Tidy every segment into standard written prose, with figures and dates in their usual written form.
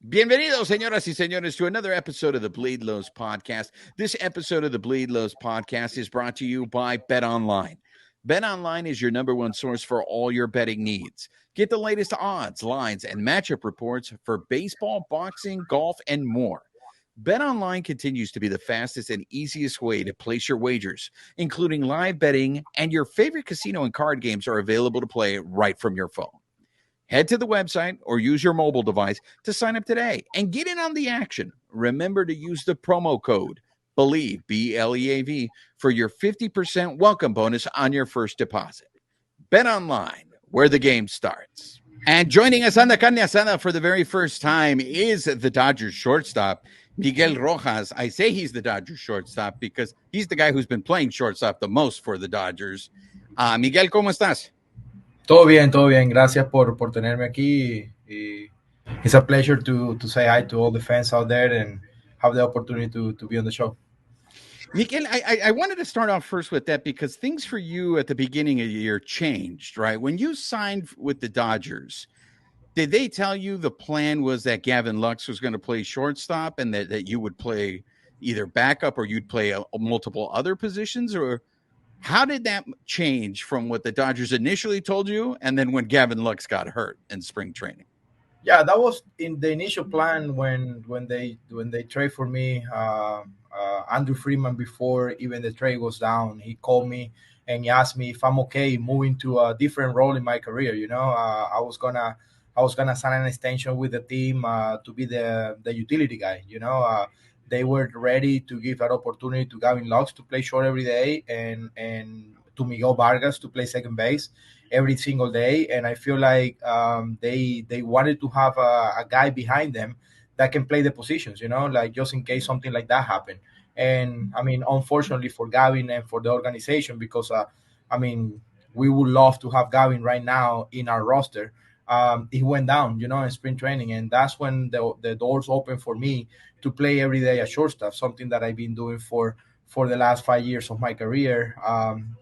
Bienvenidos, señoras y señores, to another episode of the Bleed Lows podcast. This episode of the Bleed Lows podcast is brought to you by Bet Online. Bet Online is your number one source for all your betting needs. Get the latest odds, lines, and matchup reports for baseball, boxing, golf, and more. Bet Online continues to be the fastest and easiest way to place your wagers, including live betting, and your favorite casino and card games are available to play right from your phone. Head to the website or use your mobile device to sign up today and get in on the action. Remember to use the promo code BELIEVE, BLEAV, for your 50% welcome bonus on your first deposit. Bet Online, where the game starts. And joining us on the Carne Asada for the very first time is the Dodgers shortstop, Miguel Rojas. I say he's the Dodgers shortstop because he's the guy who's been playing shortstop the most for the Dodgers. Miguel, ¿cómo estás? Todo bien, todo bien. Gracias por tenerme aquí. It's a pleasure to say hi to all the fans out there and have the opportunity to be on the show. Miguel, I wanted to start off first with that because things for you at the beginning of the year changed, right? When you signed with the Dodgers, did they tell you the plan was that Gavin Lux was going to play shortstop and that you would play either backup or you'd play multiple other positions? Or how did that change from what the Dodgers initially told you and then when Gavin Lux got hurt in spring training? Yeah, that was in the initial plan when they trade for me. Andrew Freeman, before even the trade was down, he called me and he asked me if I'm okay moving to a different role in my career. I was gonna sign an extension with the team to be the utility guy. They were ready to give that opportunity to Gavin Lux to play short every day and to Miguel Vargas to play second base every single day. And I feel like they wanted to have a guy behind them that can play the positions, like just in case something like that happened. And I mean, unfortunately for Gavin and for the organization, because we would love to have Gavin right now in our roster. He went down, in spring training, and that's when the doors opened for me to play every day at shortstop, something that I've been doing for the last 5 years of my career.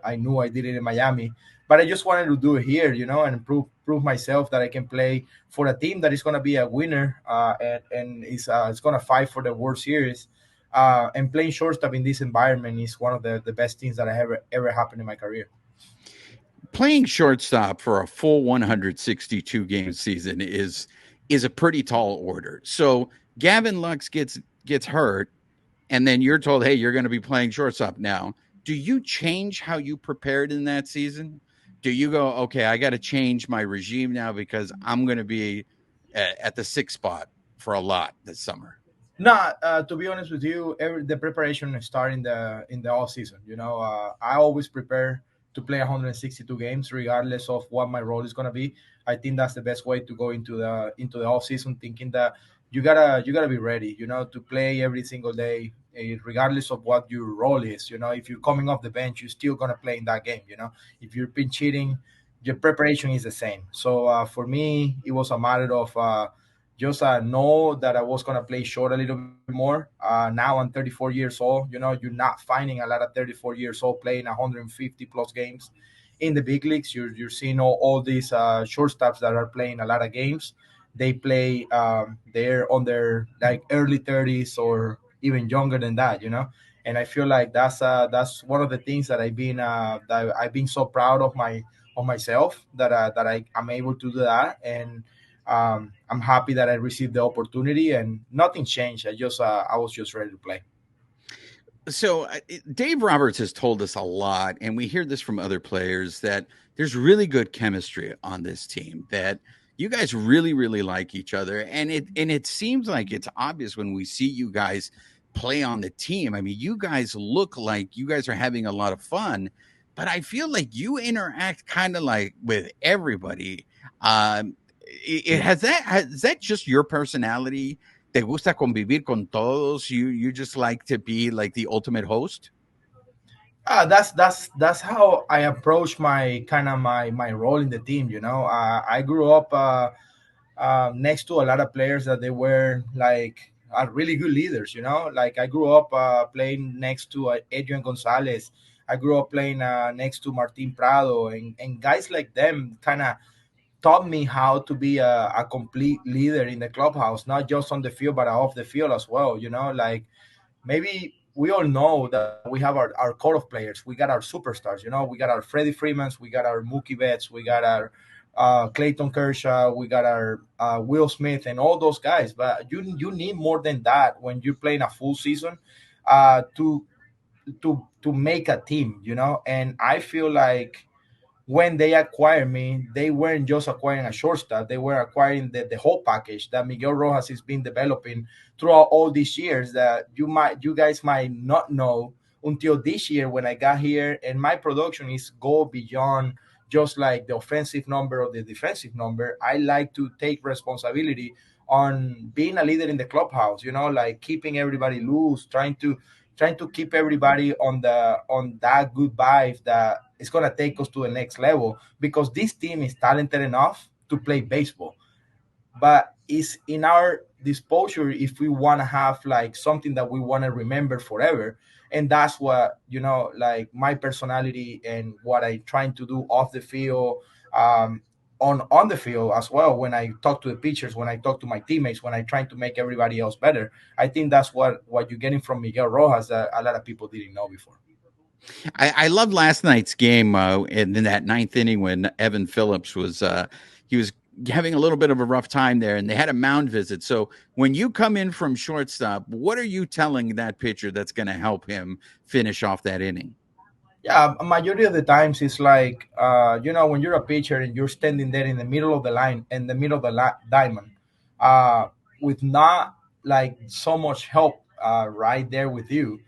I knew I did it in Miami, but I just wanted to do it here, and prove myself that I can play for a team that is going to be a winner and it's going to fight for the World Series. And playing shortstop in this environment is one of the best things that I ever happened in my career. Playing shortstop for a full 162 game season is a pretty tall order. So Gavin Lux gets hurt, and then you're told, hey, you're going to be playing shortstop now. Do you change how you prepared in that season? Do you go, okay, I got to change my regime now because I'm going to be at the sixth spot for a lot this summer? No, to be honest with you, the preparation starts in the off season. I always prepare to play 162 games, regardless of what my role is going to be. I think that's the best way to go into the off season, thinking that you gotta be ready, to play every single day, regardless of what your role is. If you're coming off the bench, you're still gonna play in that game. If you've been cheating, your preparation is the same. So for me, it was a matter of just know that I was going to play short a little bit more. Now I'm 34 years old. You're not finding a lot of 34 years old playing 150 plus games in the big leagues. You're seeing all these shortstops that are playing a lot of games. They play, they're on their like early 30s or even younger than that, And I feel like that's one of the things that I've been so proud of myself that I'm able to do that. And I'm happy that I received the opportunity, and nothing changed. I was just ready to play. So Dave Roberts has told us a lot, and we hear this from other players, that there's really good chemistry on this team, that you guys really, really like each other. And it seems like it's obvious when we see you guys play on the team. I mean, you guys look like you guys are having a lot of fun, but I feel like you interact kind of like with everybody. Has that just your personality? ¿Te gusta convivir con todos? You just like to be like the ultimate host? That's how I approach my role in the team. I grew up next to a lot of players that they were like are really good leaders. Like I grew up playing next to Adrian Gonzalez. I grew up playing next to Martin Prado and guys like them kind of taught me how to be a complete leader in the clubhouse, not just on the field but off the field as well. Like maybe we all know that we have our core of players. We got our superstars. We got our Freddie Freemans, we got our Mookie Betts, we got our Clayton Kershaw, we got our Will Smith, and all those guys. But you need more than that when you're playing a full season to to make a team. And I feel like when they acquired me, they weren't just acquiring a shortstop; they were acquiring the whole package that Miguel Rojas has been developing throughout all these years. That you guys might not know until this year when I got here, and my production is go beyond just like the offensive number or the defensive number. I like to take responsibility on being a leader in the clubhouse. Like keeping everybody loose, trying to keep everybody on that good vibe that is gonna take us to the next level, because this team is talented enough to play baseball, but it's in our disposal if we want to have like something that we want to remember forever. And that's what, like my personality and what I trying to do off the field, on the field as well, when I talk to the pitchers, when I talk to my teammates, when I try to make everybody else better. I think that's what you're getting from Miguel Rojas that a lot of people didn't know before. I loved last night's game in that ninth inning when Evan Phillips he was having a little bit of a rough time there, and they had a mound visit. So when you come in from shortstop, what are you telling that pitcher that's going to help him finish off that inning? Yeah, a majority of the times it's like, when you're a pitcher and you're standing there in the middle of the line, in the middle of the diamond, uh, with not like so much help right there with you,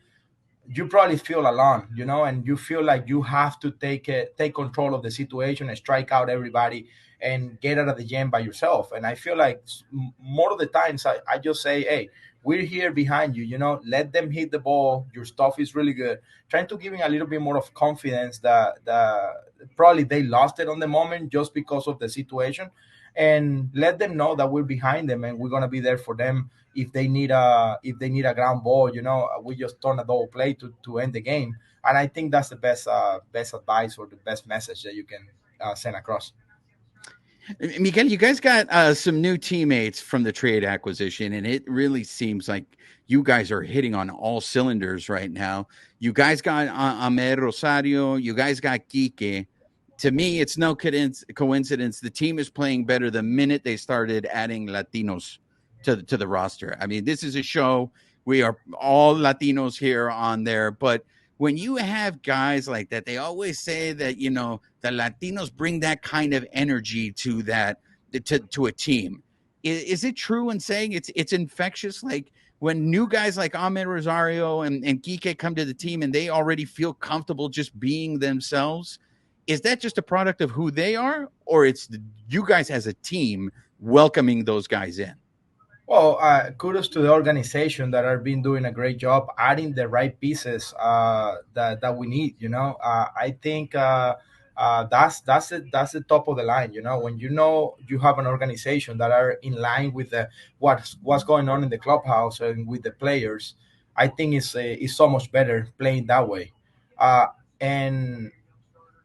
you probably feel alone, and you feel like you have to take control of the situation and strike out everybody and get out of the jam by yourself. And I feel like more of the times I just say, hey, we're here behind you, let them hit the ball. Your stuff is really good. Trying to give him a little bit more of confidence that probably they lost it on the moment just because of the situation, and let them know that we're behind them and we're gonna be there for them if they need a ground ball. We just turn a double play to end the game. And I think that's the best advice or the best message that you can send across. Miguel, you guys got some new teammates from the trade acquisition, and it really seems like you guys are hitting on all cylinders right now. You guys got Ahmed Rosario. You guys got Kike. To me, it's no coincidence. The team is playing better the minute they started adding Latinos to the roster. I mean, this is a show. We are all Latinos here on there, but when you have guys like that, they always say that the Latinos bring that kind of energy to to a team. Is it true in saying it's infectious? Like when new guys like Ahmed Rosario and Kike come to the team and they already feel comfortable just being themselves. Is that just a product of who they are, or you guys as a team welcoming those guys in? Well, kudos to the organization that are been doing a great job adding the right pieces that we need. I think that's the top of the line. When you have an organization that are in line with what's going on in the clubhouse and with the players. I think it's so much better playing that way. And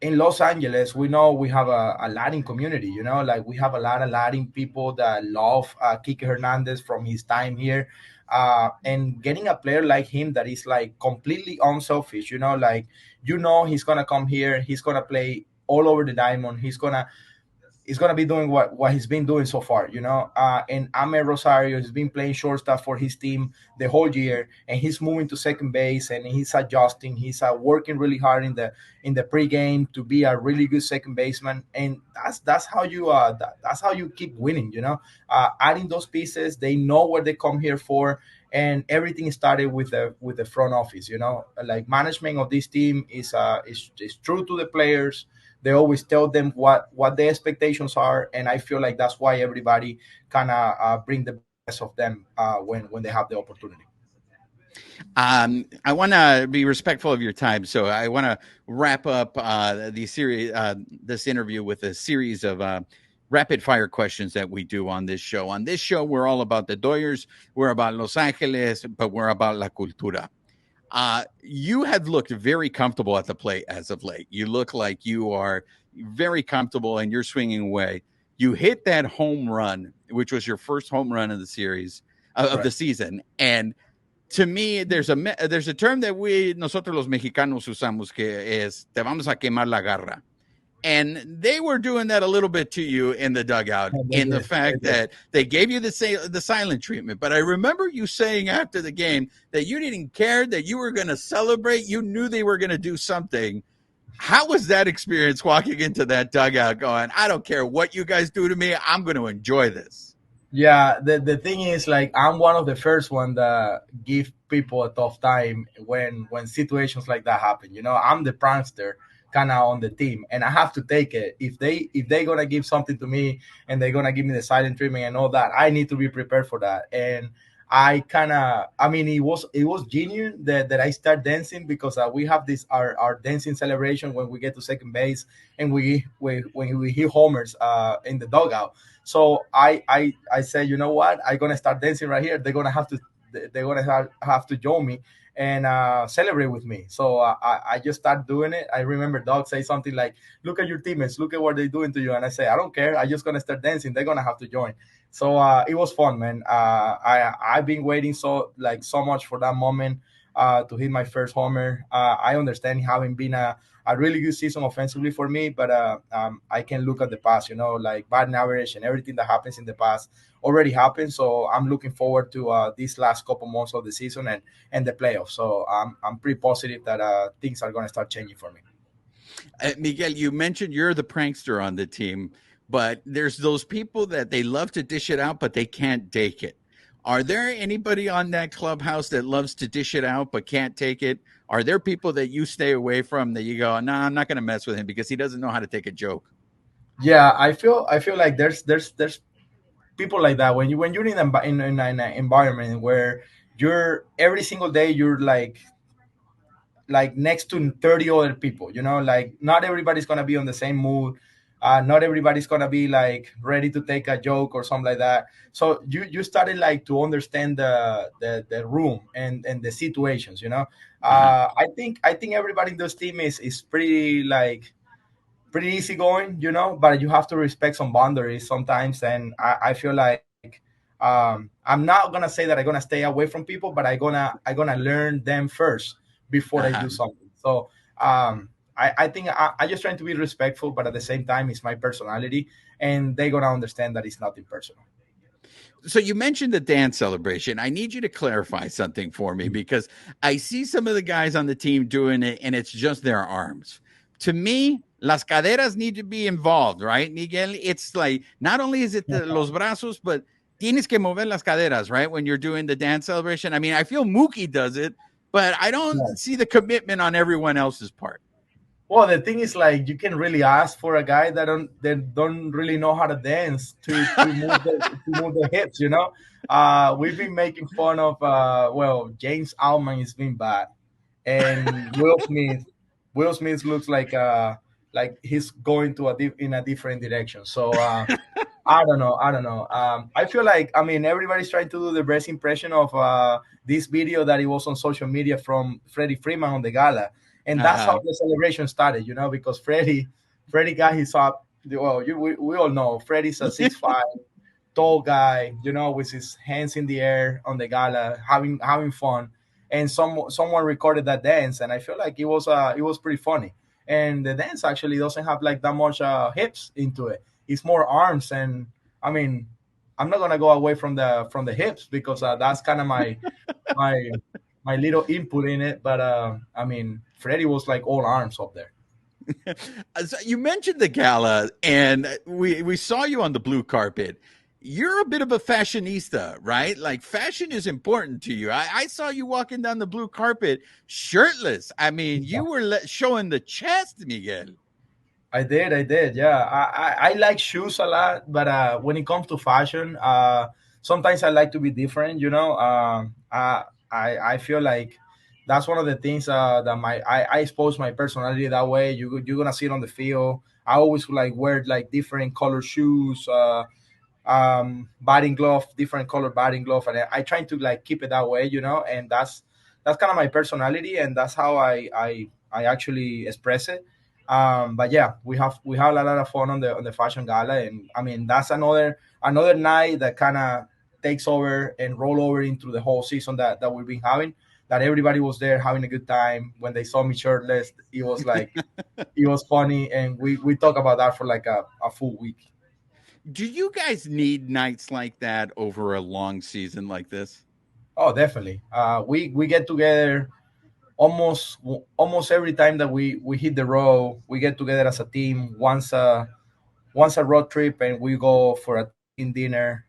in Los Angeles, we know we have a Latin community, like we have a lot of Latin people that love Kike Hernandez from his time here. And getting a player like him that is like completely unselfish, like, he's going to come here, he's going to play all over the diamond, he's gonna be doing what he's been doing so far, And Ahmed Rosario has been playing shortstop for his team the whole year, and he's moving to second base and he's adjusting. He's working really hard in the pregame to be a really good second baseman, and that's how that's how you keep winning. Adding those pieces, they know what they come here for, and everything started with the front office. Like management of this team is true to the players. They always tell them what the expectations are, and I feel like that's why everybody kind of bring the best of them when they have the opportunity. I want to be respectful of your time, so I want to wrap up this interview with a series of rapid fire questions that we do on this show. On this show, we're all about the Doyers, we're about Los Angeles, but we're about la cultura. You have looked very comfortable at the plate as of late. You look like you are very comfortable and you're swinging away. You hit that home run, which was your first home run of the series of the Correct. season, and to me, there's a term that we nosotros los mexicanos usamos que es te vamos a quemar la garra. And they were doing that a little bit to you in the dugout, Yeah, they in the did. They fact did. that they gave you the silent treatment. But I remember you saying after the game that you didn't care, that you were going to celebrate. You knew they were going to do something. How was that experience walking into that dugout going, I don't care what you guys do to me, I'm going to enjoy this? Yeah, the thing is, like, I'm one of the first one that give people a tough time when situations like that happen. I'm the prankster kind of on the team, and I have to take it. If they gonna give something to me and they're gonna give me the silent treatment and all that, I need to be prepared for that. And I mean, it was genuine that I start dancing because we have this our dancing celebration when we get to second base, and when we hit homers in the dugout. So I said, you know what? I'm gonna start dancing right here. They're gonna have to join me and celebrate with me. So I just start doing it. I remember Doug say something like, "Look at your teammates. Look at what they're doing to you." And I say, "I don't care. I just gonna start dancing. They're gonna have to join." So it was fun, man. I've been waiting so much for that moment to hit my first homer. I understand having been a really good season offensively for me, but I can look at the past, like batting average and everything that happens in the past already happened. So I'm looking forward to these last couple months of the season and the playoffs. So I'm pretty positive that things are going to start changing for me. Miguel, you mentioned you're the prankster on the team, but there's those people that they love to dish it out, but they can't take it. Are there anybody on that clubhouse that loves to dish it out but can't take it? Are there people that you stay away from that you go, no, I'm not going to mess with him because he doesn't know how to take a joke? Yeah, I feel like there's people like that when you're in an environment where you're every single day you're like next to 30 other people, like not everybody's gonna be on the same mood. Not everybody's gonna be like ready to take a joke or something like that. So you started like to understand the room and the situations. Uh-huh. I think everybody in this team is pretty easygoing, but you have to respect some boundaries sometimes. And I feel like I'm not gonna say that I'm gonna stay away from people, but I'm gonna learn them first before I Uh-huh. do something. So I think I just trying to be respectful, but at the same time, it's my personality, and they're gonna understand that it's nothing personal. So you mentioned the dance celebration. I need you to clarify something for me because I see some of the guys on the team doing it and it's just their arms. To me, las caderas need to be involved, right, Miguel? It's like not only is it los brazos, but tienes que mover las caderas, right? When you're doing the dance celebration. I mean, I feel Mookie does it, but I don't see the commitment on everyone else's part. Well, the thing is, like, you can really ask for a guy that don't really know how to dance to move the hips. We've been making fun of James Allman is being bad, and Will Smith looks like he's going in a different direction. So I don't know. I don't know. I feel like, I mean, everybody's trying to do the best impression of this video that it was on social media from Freddie Freeman on the gala, and that's how Uh-huh. the celebration started. Because Freddie got his up. Well, we all know Freddie's a 6'5" tall guy, with his hands in the air on the gala, having fun, and someone recorded that dance, and I feel like it was pretty funny. And the dance actually doesn't have like that much hips into it. It's more arms, and I mean, I'm not gonna go away from the hips because that's kind of my my little input in it. But I mean, Freddie was like all arms up there. So you mentioned the gala, and we saw you on the blue carpet. You're a bit of a fashionista, right? Like fashion is important to you. I saw you walking down the blue carpet shirtless. I mean, you were showing the chest, Miguel. I did. Yeah, I like shoes a lot, but when it comes to fashion, sometimes I like to be different. I feel like that's one of the things that I expose my personality that way. You're gonna see it on the field. I always like wear like different color shoes, batting glove, different color batting glove, and I try to like keep it that way. And that's kind of my personality, and that's how I actually express it. But yeah, we have a lot of fun on the fashion gala, and I mean that's another night that kind of takes over and roll over into the whole season that we've been having. That everybody was there having a good time. When they saw me shirtless, it was like it was funny, and we talk about that for like a full week. Do you guys need nights like that over a long season like this? Oh, definitely. We get together almost every time that we hit the road. We get together as a team once a road trip, and we go for a team dinner.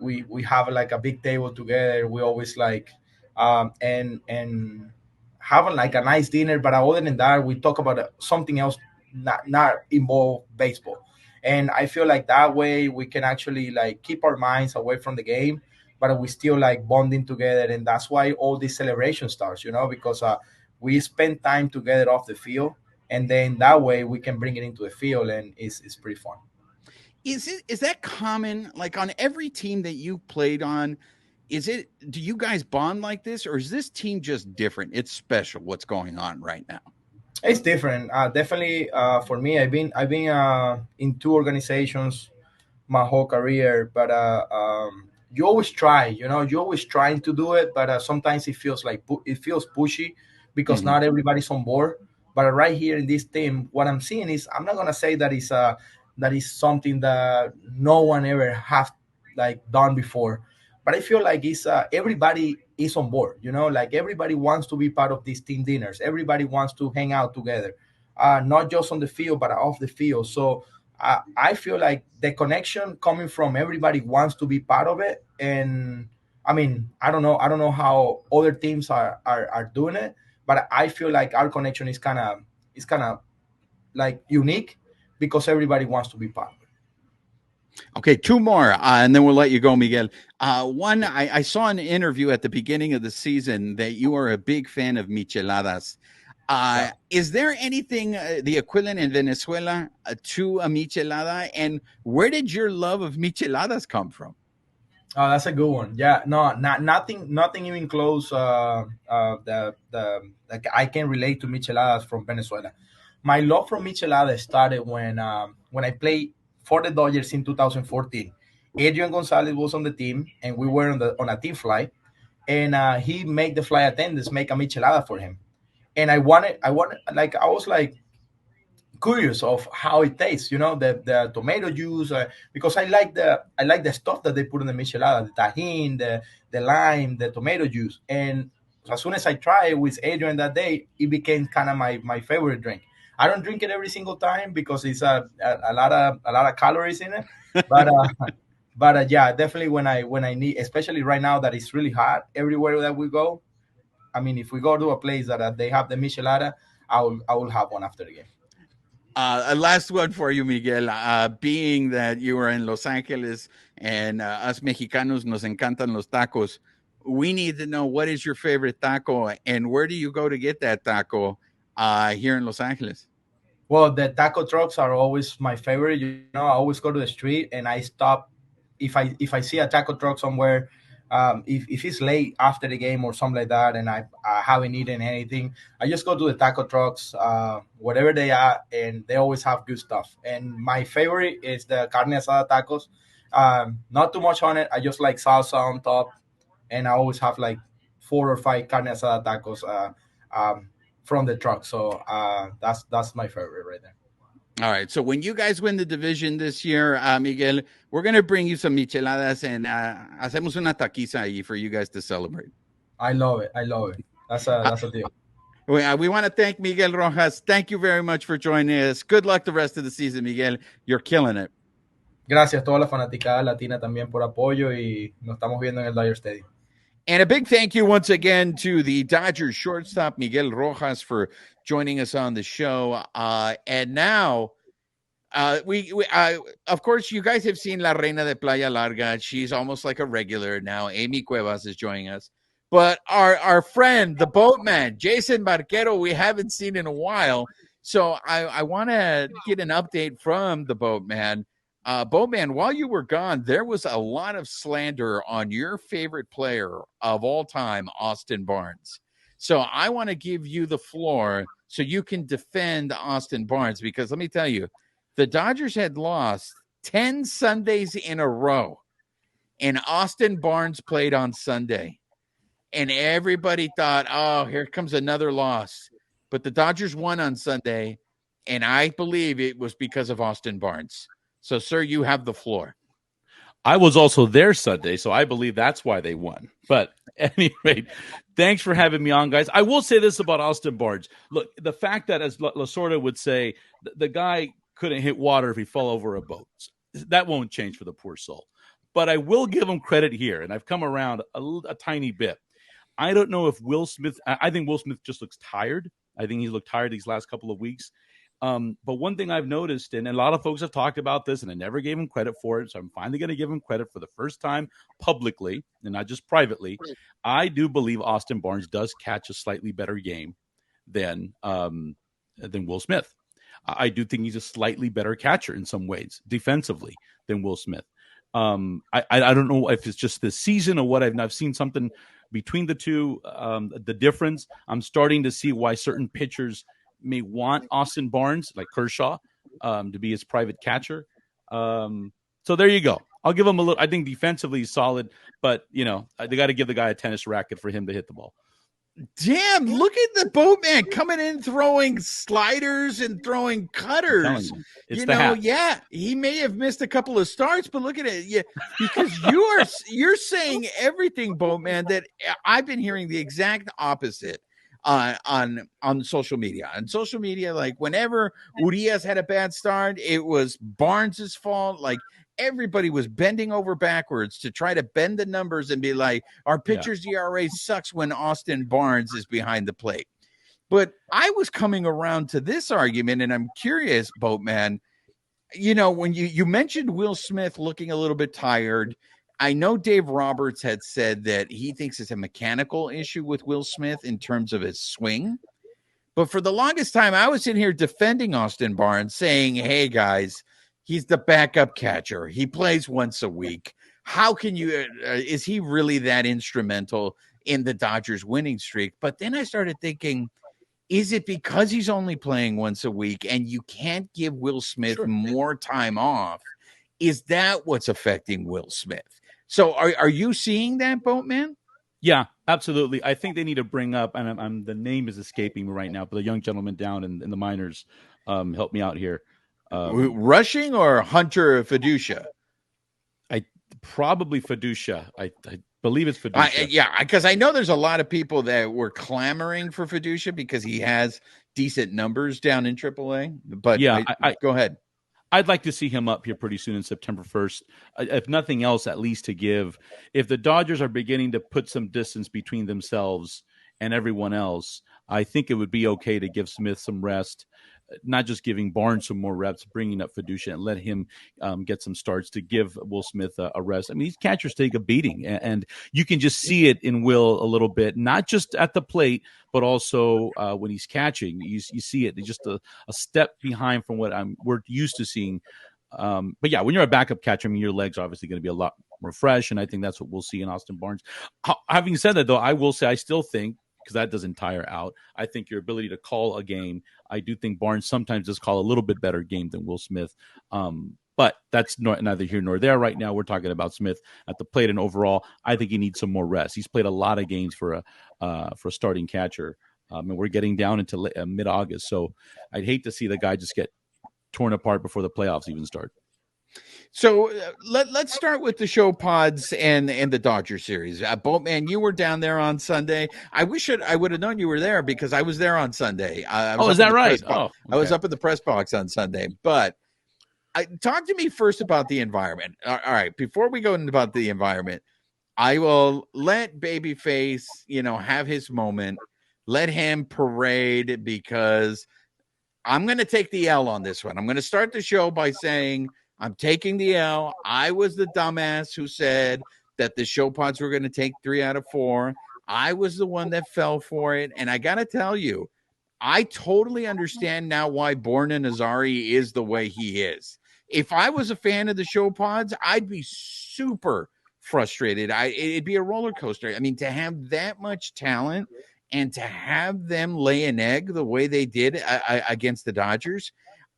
We have like a big table together. We always like and having like a nice dinner. But other than that, we talk about something else, not involve baseball. And I feel like that way we can actually like keep our minds away from the game, but we still like bonding together. And that's why all this celebration starts, because we spend time together off the field, and then that way we can bring it into the field, and it's pretty fun. Is that common, like on every team that you played on? Do you guys bond like this, or is this team just different? It's special what's going on right now. It's different. Definitely, for me, I've been in two organizations my whole career, but you always try. You always trying to do it, but sometimes it feels like it feels pushy because Mhm. not everybody's on board. But right here in this team, what I'm seeing is I'm not gonna say that is something that no one ever has like done before, but I feel like it's everybody is on board. Like everybody wants to be part of these team dinners. Everybody wants to hang out together, not just on the field but off the field. So I feel like the connection coming from everybody wants to be part of it. And I mean, I don't know how other teams are doing it, but I feel like our connection is kind of like unique because everybody wants to be part of it. Okay, two more, and then we'll let you go, Miguel. One, I saw an interview at the beginning of the season that you are a big fan of micheladas. Yeah. Is there anything the equivalent in Venezuela to a michelada? And where did your love of micheladas come from? Oh, that's a good one. Yeah, no, nothing even close. The like I can relate to micheladas from Venezuela. My love for micheladas started when I played for the Dodgers in 2014. Adrian Gonzalez was on the team, and we were on a team flight, and he made the flight attendants make a michelada for him. And like I was like curious of how it tastes, the tomato juice, because I like the stuff that they put in the michelada, the tahine, the lime, the tomato juice. And as soon as I tried it with Adrian that day, it became kind of my favorite drink. I don't drink it every single time because it's a lot of calories in it, but yeah, definitely when I need, especially right now that it's really hot everywhere that we go. I mean, if we go to a place that they have the michelada, I will have one after the game. A last one for you, Miguel. Being that you are in Los Angeles and us Mexicanos nos encantan los tacos, we need to know what is your favorite taco and where do you go to get that taco here in Los Angeles? Well, the taco trucks are always my favorite. I always go to the street and I stop if I see a taco truck somewhere. If it's late after the game or something like that, and I haven't eaten anything, I just go to the taco trucks, whatever they are, and they always have good stuff. And my favorite is the carne asada tacos. Not too much on it. I just like salsa on top, and I always have like 4 or 5 carne asada tacos from the truck. So that's my favorite right there. All right. So when you guys win the division this year, Miguel, we're going to bring you some micheladas and hacemos una taquiza ahí for you guys to celebrate. I love it. I love it. That's a Uh, that's a deal. we want to thank Miguel Rojas. Thank you very much for joining us. Good luck the rest of the season, Miguel. You're killing it. Gracias a toda la fanaticada latina también por apoyo y nos estamos viendo en el Dodger Stadium. And a big thank you once again to the Dodgers shortstop, Miguel Rojas, for joining us on the show. And now, of course, you guys have seen La Reina de Playa Larga. She's almost like a regular now. Amy Cuevas is joining us. But our friend, the boatman, Jason Barquero, we haven't seen in a while. So I want to get an update from the boatman. Boatman, while you were gone, there was a lot of slander on your favorite player of all time, Austin Barnes. So I want to give you the floor so you can defend Austin Barnes, because let me tell you, the Dodgers had lost 10 Sundays in a row, and Austin Barnes played on Sunday. And everybody thought, oh, here comes another loss. But the Dodgers won on Sunday, and I believe it was because of Austin Barnes. So, sir, you have the floor. I was also there Sunday, so I believe that's why they won. But anyway, thanks for having me on, guys. I will say this about Austin Barnes. Look, the fact that, as Lasorda would say, the guy couldn't hit water if he fell over a boat. That won't change for the poor soul. But I will give him credit here, and I've come around a tiny bit. I don't know if Will Smith – I think Will Smith just looks tired. I think he's looked tired these last couple of weeks. But one thing I've noticed, and a lot of folks have talked about this, and I never gave him credit for it, so I'm finally going to give him credit for the first time publicly and not just privately. I do believe Austin Barnes does catch a slightly better game than Will Smith. I do think he's a slightly better catcher in some ways defensively than Will Smith. I don't know if it's just this season or what. I've seen something between the two, the difference. I'm starting to see why certain pitchers may want Austin Barnes, like Kershaw, to be his private catcher. So there you go. I'll give him a little. I think defensively he's solid, but they got to give the guy a tennis racket for him to hit the ball. Damn, look at the boatman coming in throwing sliders and throwing cutters. Yeah, he may have missed a couple of starts, but look at it. Yeah, because you're saying everything, boatman, that I've been hearing the exact opposite on social media. On social media, like whenever Urias had a bad start, it was Barnes's fault. Like everybody was bending over backwards to try to bend the numbers and be like, our pitcher's ERA sucks when Austin Barnes is behind the plate. But I was coming around to this argument, and I'm curious, boatman, when you mentioned Will Smith looking a little bit tired, I know Dave Roberts had said that he thinks it's a mechanical issue with Will Smith in terms of his swing. But for the longest time, I was in here defending Austin Barnes, saying, hey, guys, he's the backup catcher. He plays once a week. How can you is he really that instrumental in the Dodgers winning streak? But then I started thinking, is it because he's only playing once a week and you can't give Will Smith more time off? Is that what's affecting Will Smith? So are you seeing that, boatman? Yeah, absolutely. I think they need to bring up, and the name is escaping me right now, but the young gentleman down in the minors, help me out here. Rushing or Hunter Fiducia? Probably Fiducia. I believe it's Fiducia. Because I know there's a lot of people that were clamoring for Fiducia because he has decent numbers down in AAA. But go ahead. I'd like to see him up here pretty soon in September 1st. If nothing else, at least to give. If the Dodgers are beginning to put some distance between themselves and everyone else, I think it would be okay to give Smith some rest. Not just giving Barnes some more reps, bringing up Fiducia and let him get some starts to give Will Smith a rest. I mean, these catchers take a beating, and you can just see it in Will a little bit, not just at the plate, but also when he's catching. You see it. It's just a step behind from what we're used to seeing. But yeah, when you're a backup catcher, I mean, your legs are obviously going to be a lot more fresh, and I think that's what we'll see in Austin Barnes. Having said that, though, I will say I still think, because that doesn't tire out, I think your ability to call a game, I do think Barnes sometimes does call a little bit better game than Will Smith. But that's neither here nor there right now. We're talking about Smith at the plate, and overall, I think he needs some more rest. He's played a lot of games for a starting catcher, and we're getting down into mid-August. So I'd hate to see the guy just get torn apart before the playoffs even start. So let's start with the show pods and the Dodger series. Boatman, you were down there on Sunday. I wish I would have known you were there because I was there on Sunday. Is that right? Okay. I was up at the press box on Sunday. But talk to me first about the environment. All right, before we go into about the environment, I will let Babyface, have his moment. Let him parade, because I'm going to take the L on this one. I'm going to start the show by saying I'm taking the L. I was the dumbass who said that the show pods were going to take 3 out of 4. I was the one that fell for it. And I got to tell you, I totally understand now why Borna Nazari is the way he is. If I was a fan of the show pods, I'd be super frustrated. It'd be a roller coaster. I mean, to have that much talent and to have them lay an egg the way they did against the Dodgers,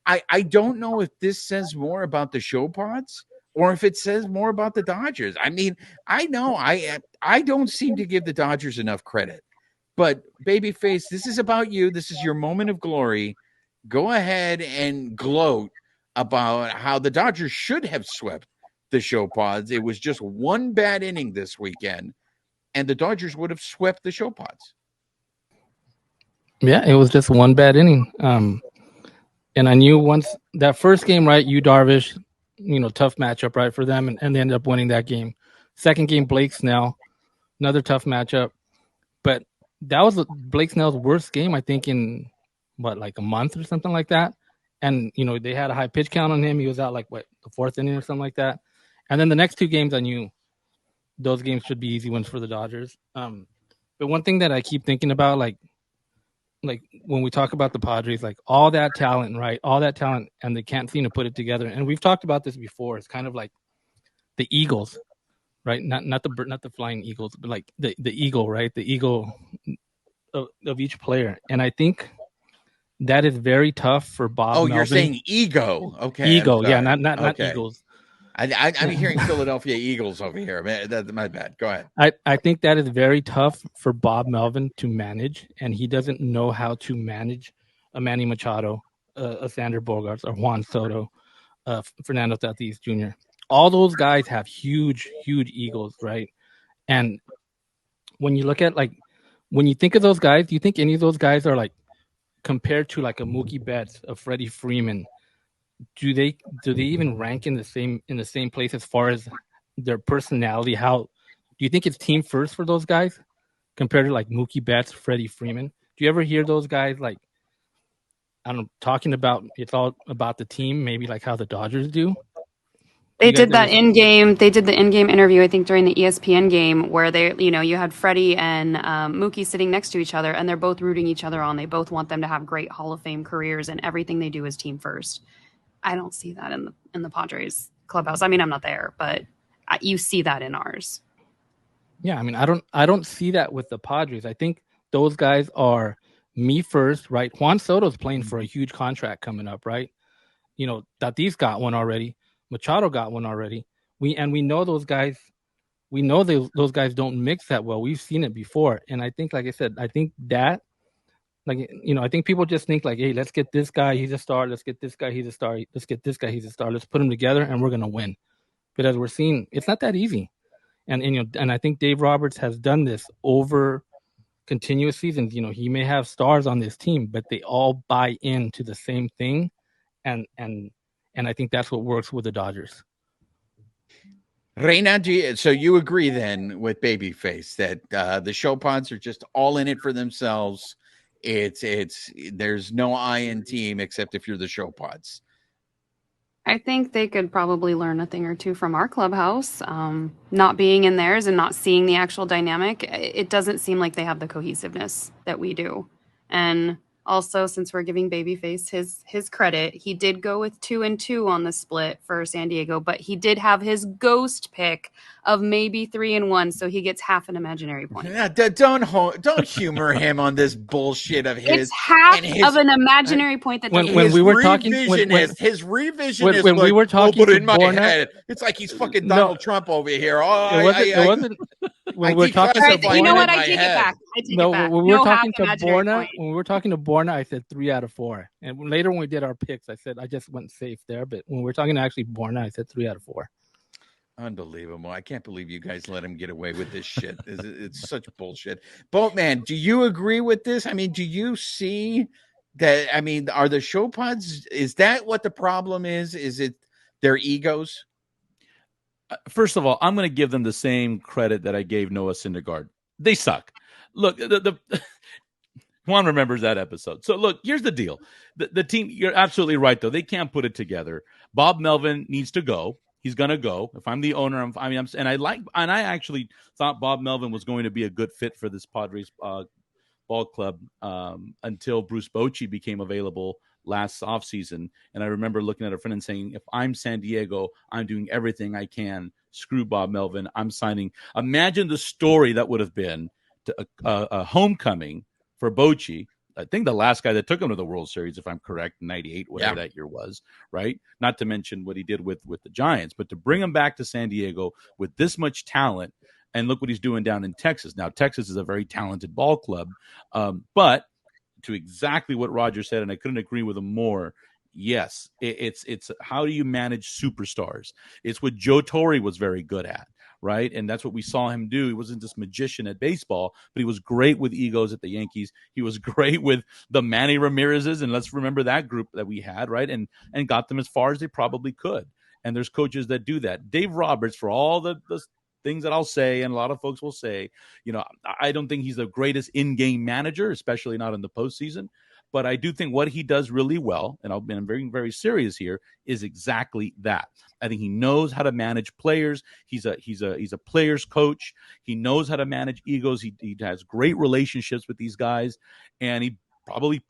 I don't know if this says more about the show pods or if it says more about the Dodgers. I mean, I know I don't seem to give the Dodgers enough credit, but babyface, this is about you. This is your moment of glory. Go ahead and gloat about how the Dodgers should have swept the show pods. It was just one bad inning this weekend, and the Dodgers would have swept the show pods. Yeah, it was just one bad inning. And I knew once that first game, right, Darvish, tough matchup, right, for them, and they ended up winning that game. Second game, Blake Snell, another tough matchup. But that was Blake Snell's worst game, I think, in, like a month or something like that. And, they had a high pitch count on him. He was out, the fourth inning or something like that. And then the next two games, I knew those games should be easy wins for the Dodgers. But one thing that I keep thinking about, like when we talk about the Padres, like all that talent, right? All that talent, and they can't seem to put it together. And we've talked about this before. It's kind of like the Eagles, right? Not the flying Eagles, but like the eagle, right? The eagle of each player. And I think that is very tough for Bob. Oh, Melvin. You're saying ego? Okay, ego, yeah, not okay. Eagles. I'm hearing Philadelphia Eagles over here. Man, that's my bad. Go ahead. I think that is very tough for Bob Melvin to manage, and he doesn't know how to manage a Manny Machado, a Sander Bogarts, or Juan Soto, Fernando Tatis Jr. All those guys have huge egos, right? And when you look at, when you think of those guys, do you think any of those guys are compared to a Mookie Betts, a Freddie Freeman? Do they even rank in the same place as far as their personality? How do you think it's team first for those guys compared to Mookie Betts, Freddie Freeman? Do you ever hear those guys talking about it's all about the team, maybe how the Dodgers do? They did that in-game. They did the in-game interview, I think, during the ESPN game where they, you had Freddie and Mookie sitting next to each other, and they're both rooting each other on. They both want them to have great Hall of Fame careers, and everything they do is team first. I don't see that in the Padres clubhouse. I mean, I'm not there, but you see that in ours. Yeah, I mean, I don't see that with the Padres. I think those guys are me first, right? Juan Soto's playing for a huge contract coming up, right? Tatis got one already. Machado got one already. We know those guys. We know those guys don't mix that well. We've seen it before, and I think, like I said, I think that. I think people just think hey, let's get this guy, he's a star. Let's get this guy, he's a star. Let's get this guy, he's a star. Let's put them together, and we're gonna win. But as we're seeing, it's not that easy. And I think Dave Roberts has done this over continuous seasons. He may have stars on this team, but they all buy into the same thing, and I think that's what works with the Dodgers. Reina, so you agree then with Babyface that the show pods are just all in it for themselves? There's no I in team except if you're the show pods. I think they could probably learn a thing or two from our clubhouse. Not being in theirs and not seeing the actual dynamic, it doesn't seem like they have the cohesiveness that we do. And also, since we're giving Babyface his credit, he did go with 2-2 on the split for San Diego, but he did have his ghost pick of maybe 3-1, so he gets half an imaginary point. Yeah, don't humor him on this bullshit of his. It's half of an imaginary point that when we were talking. His revisionist. When we were talking in my Borna, head, it's like he's fucking Donald Trump over here. It wasn't. When we were talking, you know what? I take it back. When we were talking to Borna, I said 3 out of 4. And later when we did our picks, I said I just went safe there. But when we were talking to actually Borna, I said 3 out of 4. Unbelievable. I can't believe you guys let him get away with this shit. It's such bullshit. Boatman, do you agree with this? I mean, do you see that? I mean, are the show pods, is that what the problem is? Is it their egos? First of all, I'm going to give them the same credit that I gave Noah Syndergaard. They suck. Look, Juan remembers that episode. So look, here's the deal. The team, you're absolutely right, though. They can't put it together. Bob Melvin needs to go. He's going to go. If I'm the owner, I actually thought Bob Melvin was going to be a good fit for this Padres ball club until Bruce Bochy became available last offseason. And I remember looking at a friend and saying, if I'm San Diego, I'm doing everything I can. Screw Bob Melvin. I'm signing. Imagine the story that would have been a homecoming for Bochy. I think the last guy that took him to the World Series, if I'm correct, 98, whatever that year was, right? Not to mention what he did with the Giants, but to bring him back to San Diego with this much talent, and look what he's doing down in Texas. Now, Texas is a very talented ball club, but to exactly what Roger said, and I couldn't agree with him more. Yes, it's how do you manage superstars? It's what Joe Torre was very good at, right? And that's what we saw him do. He wasn't this magician at baseball, but he was great with egos at the Yankees. He was great with the Manny Ramirez's, and let's remember that group that we had, right? And got them as far as they probably could. And there's coaches that do that. Dave Roberts, for all the things that I'll say, and a lot of folks will say, I don't think he's the greatest in-game manager, especially not in the postseason. But I do think what he does really well, and I'm very, very serious here, is exactly that. I think he knows how to manage players. He's a player's coach. He knows how to manage egos. He has great relationships with these guys, and he probably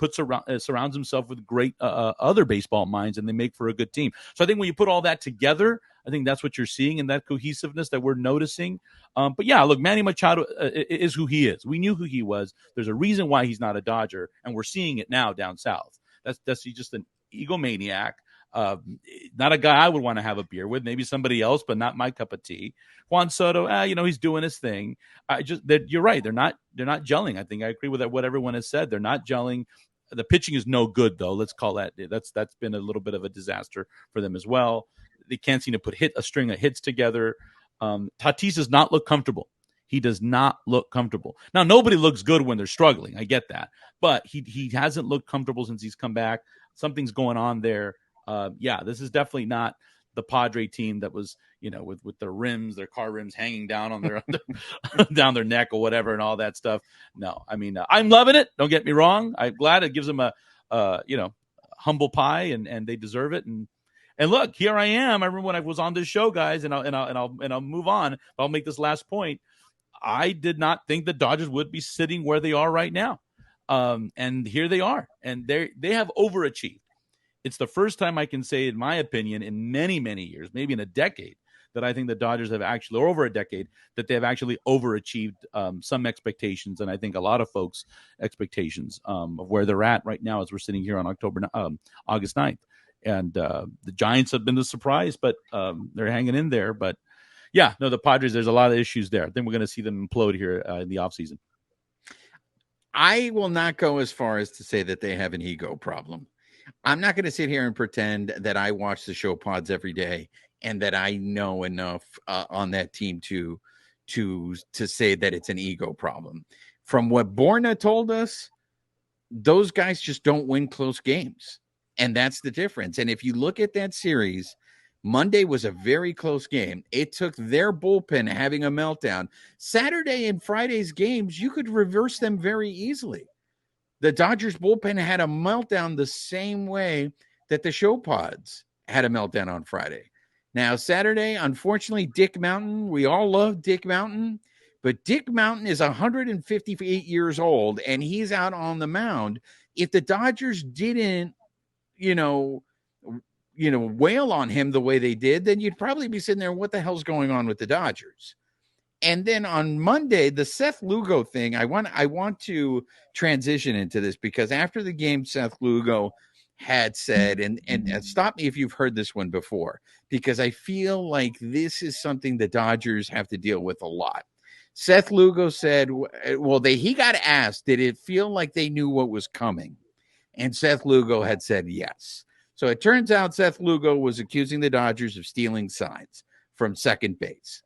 surrounds himself with great other baseball minds, and they make for a good team. So I think when you put all that together, I think that's what you're seeing in that cohesiveness that we're noticing. But yeah, look, Manny Machado is who he is. We knew who he was. There's a reason why he's not a Dodger, and we're seeing it now down south. He's just an egomaniac. Not a guy I would want to have a beer with. Maybe somebody else, but not my cup of tea. Juan Soto, he's doing his thing. You're right. They're not gelling. I think I agree with what everyone has said. They're not gelling. The pitching is no good, though. Let's call that. That's been a little bit of a disaster for them as well. They can't seem to put a string of hits together. Tatis does not look comfortable. He does not look comfortable. Now, nobody looks good when they're struggling. I get that. But he hasn't looked comfortable since he's come back. Something's going on there. This is definitely not the Padre team that was, with their rims, their car rims hanging down on their down their neck or whatever and all that stuff. No, I mean, I'm loving it. Don't get me wrong. I'm glad it gives them a humble pie, and they deserve it. And look, here I am. I remember when I was on this show, guys, and I'll move on. I'll make this last point. I did not think the Dodgers would be sitting where they are right now, and here they are, and they have overachieved. It's the first time I can say, in my opinion, in many, many years, maybe in a decade, that I think the Dodgers have actually, or over a decade, that they have actually overachieved some expectations, and I think a lot of folks' expectations of where they're at right now as we're sitting here on August 9th. And the Giants have been the surprise, but they're hanging in there. But yeah, no, the Padres, there's a lot of issues there. I think we're going to see them implode here in the offseason. I will not go as far as to say that they have an ego problem. I'm not going to sit here and pretend that I watch the show pods every day and that I know enough on that team to say that it's an ego problem. From what Borna told us, those guys just don't win close games. And that's the difference. And if you look at that series, Monday was a very close game. It took their bullpen having a meltdown. Saturday and Friday's games, you could reverse them very easily. The Dodgers bullpen had a meltdown the same way that the show pods had a meltdown on Friday. Now, Saturday, unfortunately, Dick Mountain, we all love Dick Mountain, but Dick Mountain is 158 years old, and he's out on the mound. If the Dodgers didn't, wail on him the way they did, then you'd probably be sitting there, what the hell's going on with the Dodgers? And then on Monday, the Seth Lugo thing, I want to transition into this because after the game, Seth Lugo had said, and stop me if you've heard this one before, because I feel like this is something the Dodgers have to deal with a lot. Seth Lugo said, he got asked, did it feel like they knew what was coming? And Seth Lugo had said yes. So it turns out Seth Lugo was accusing the Dodgers of stealing signs from second base.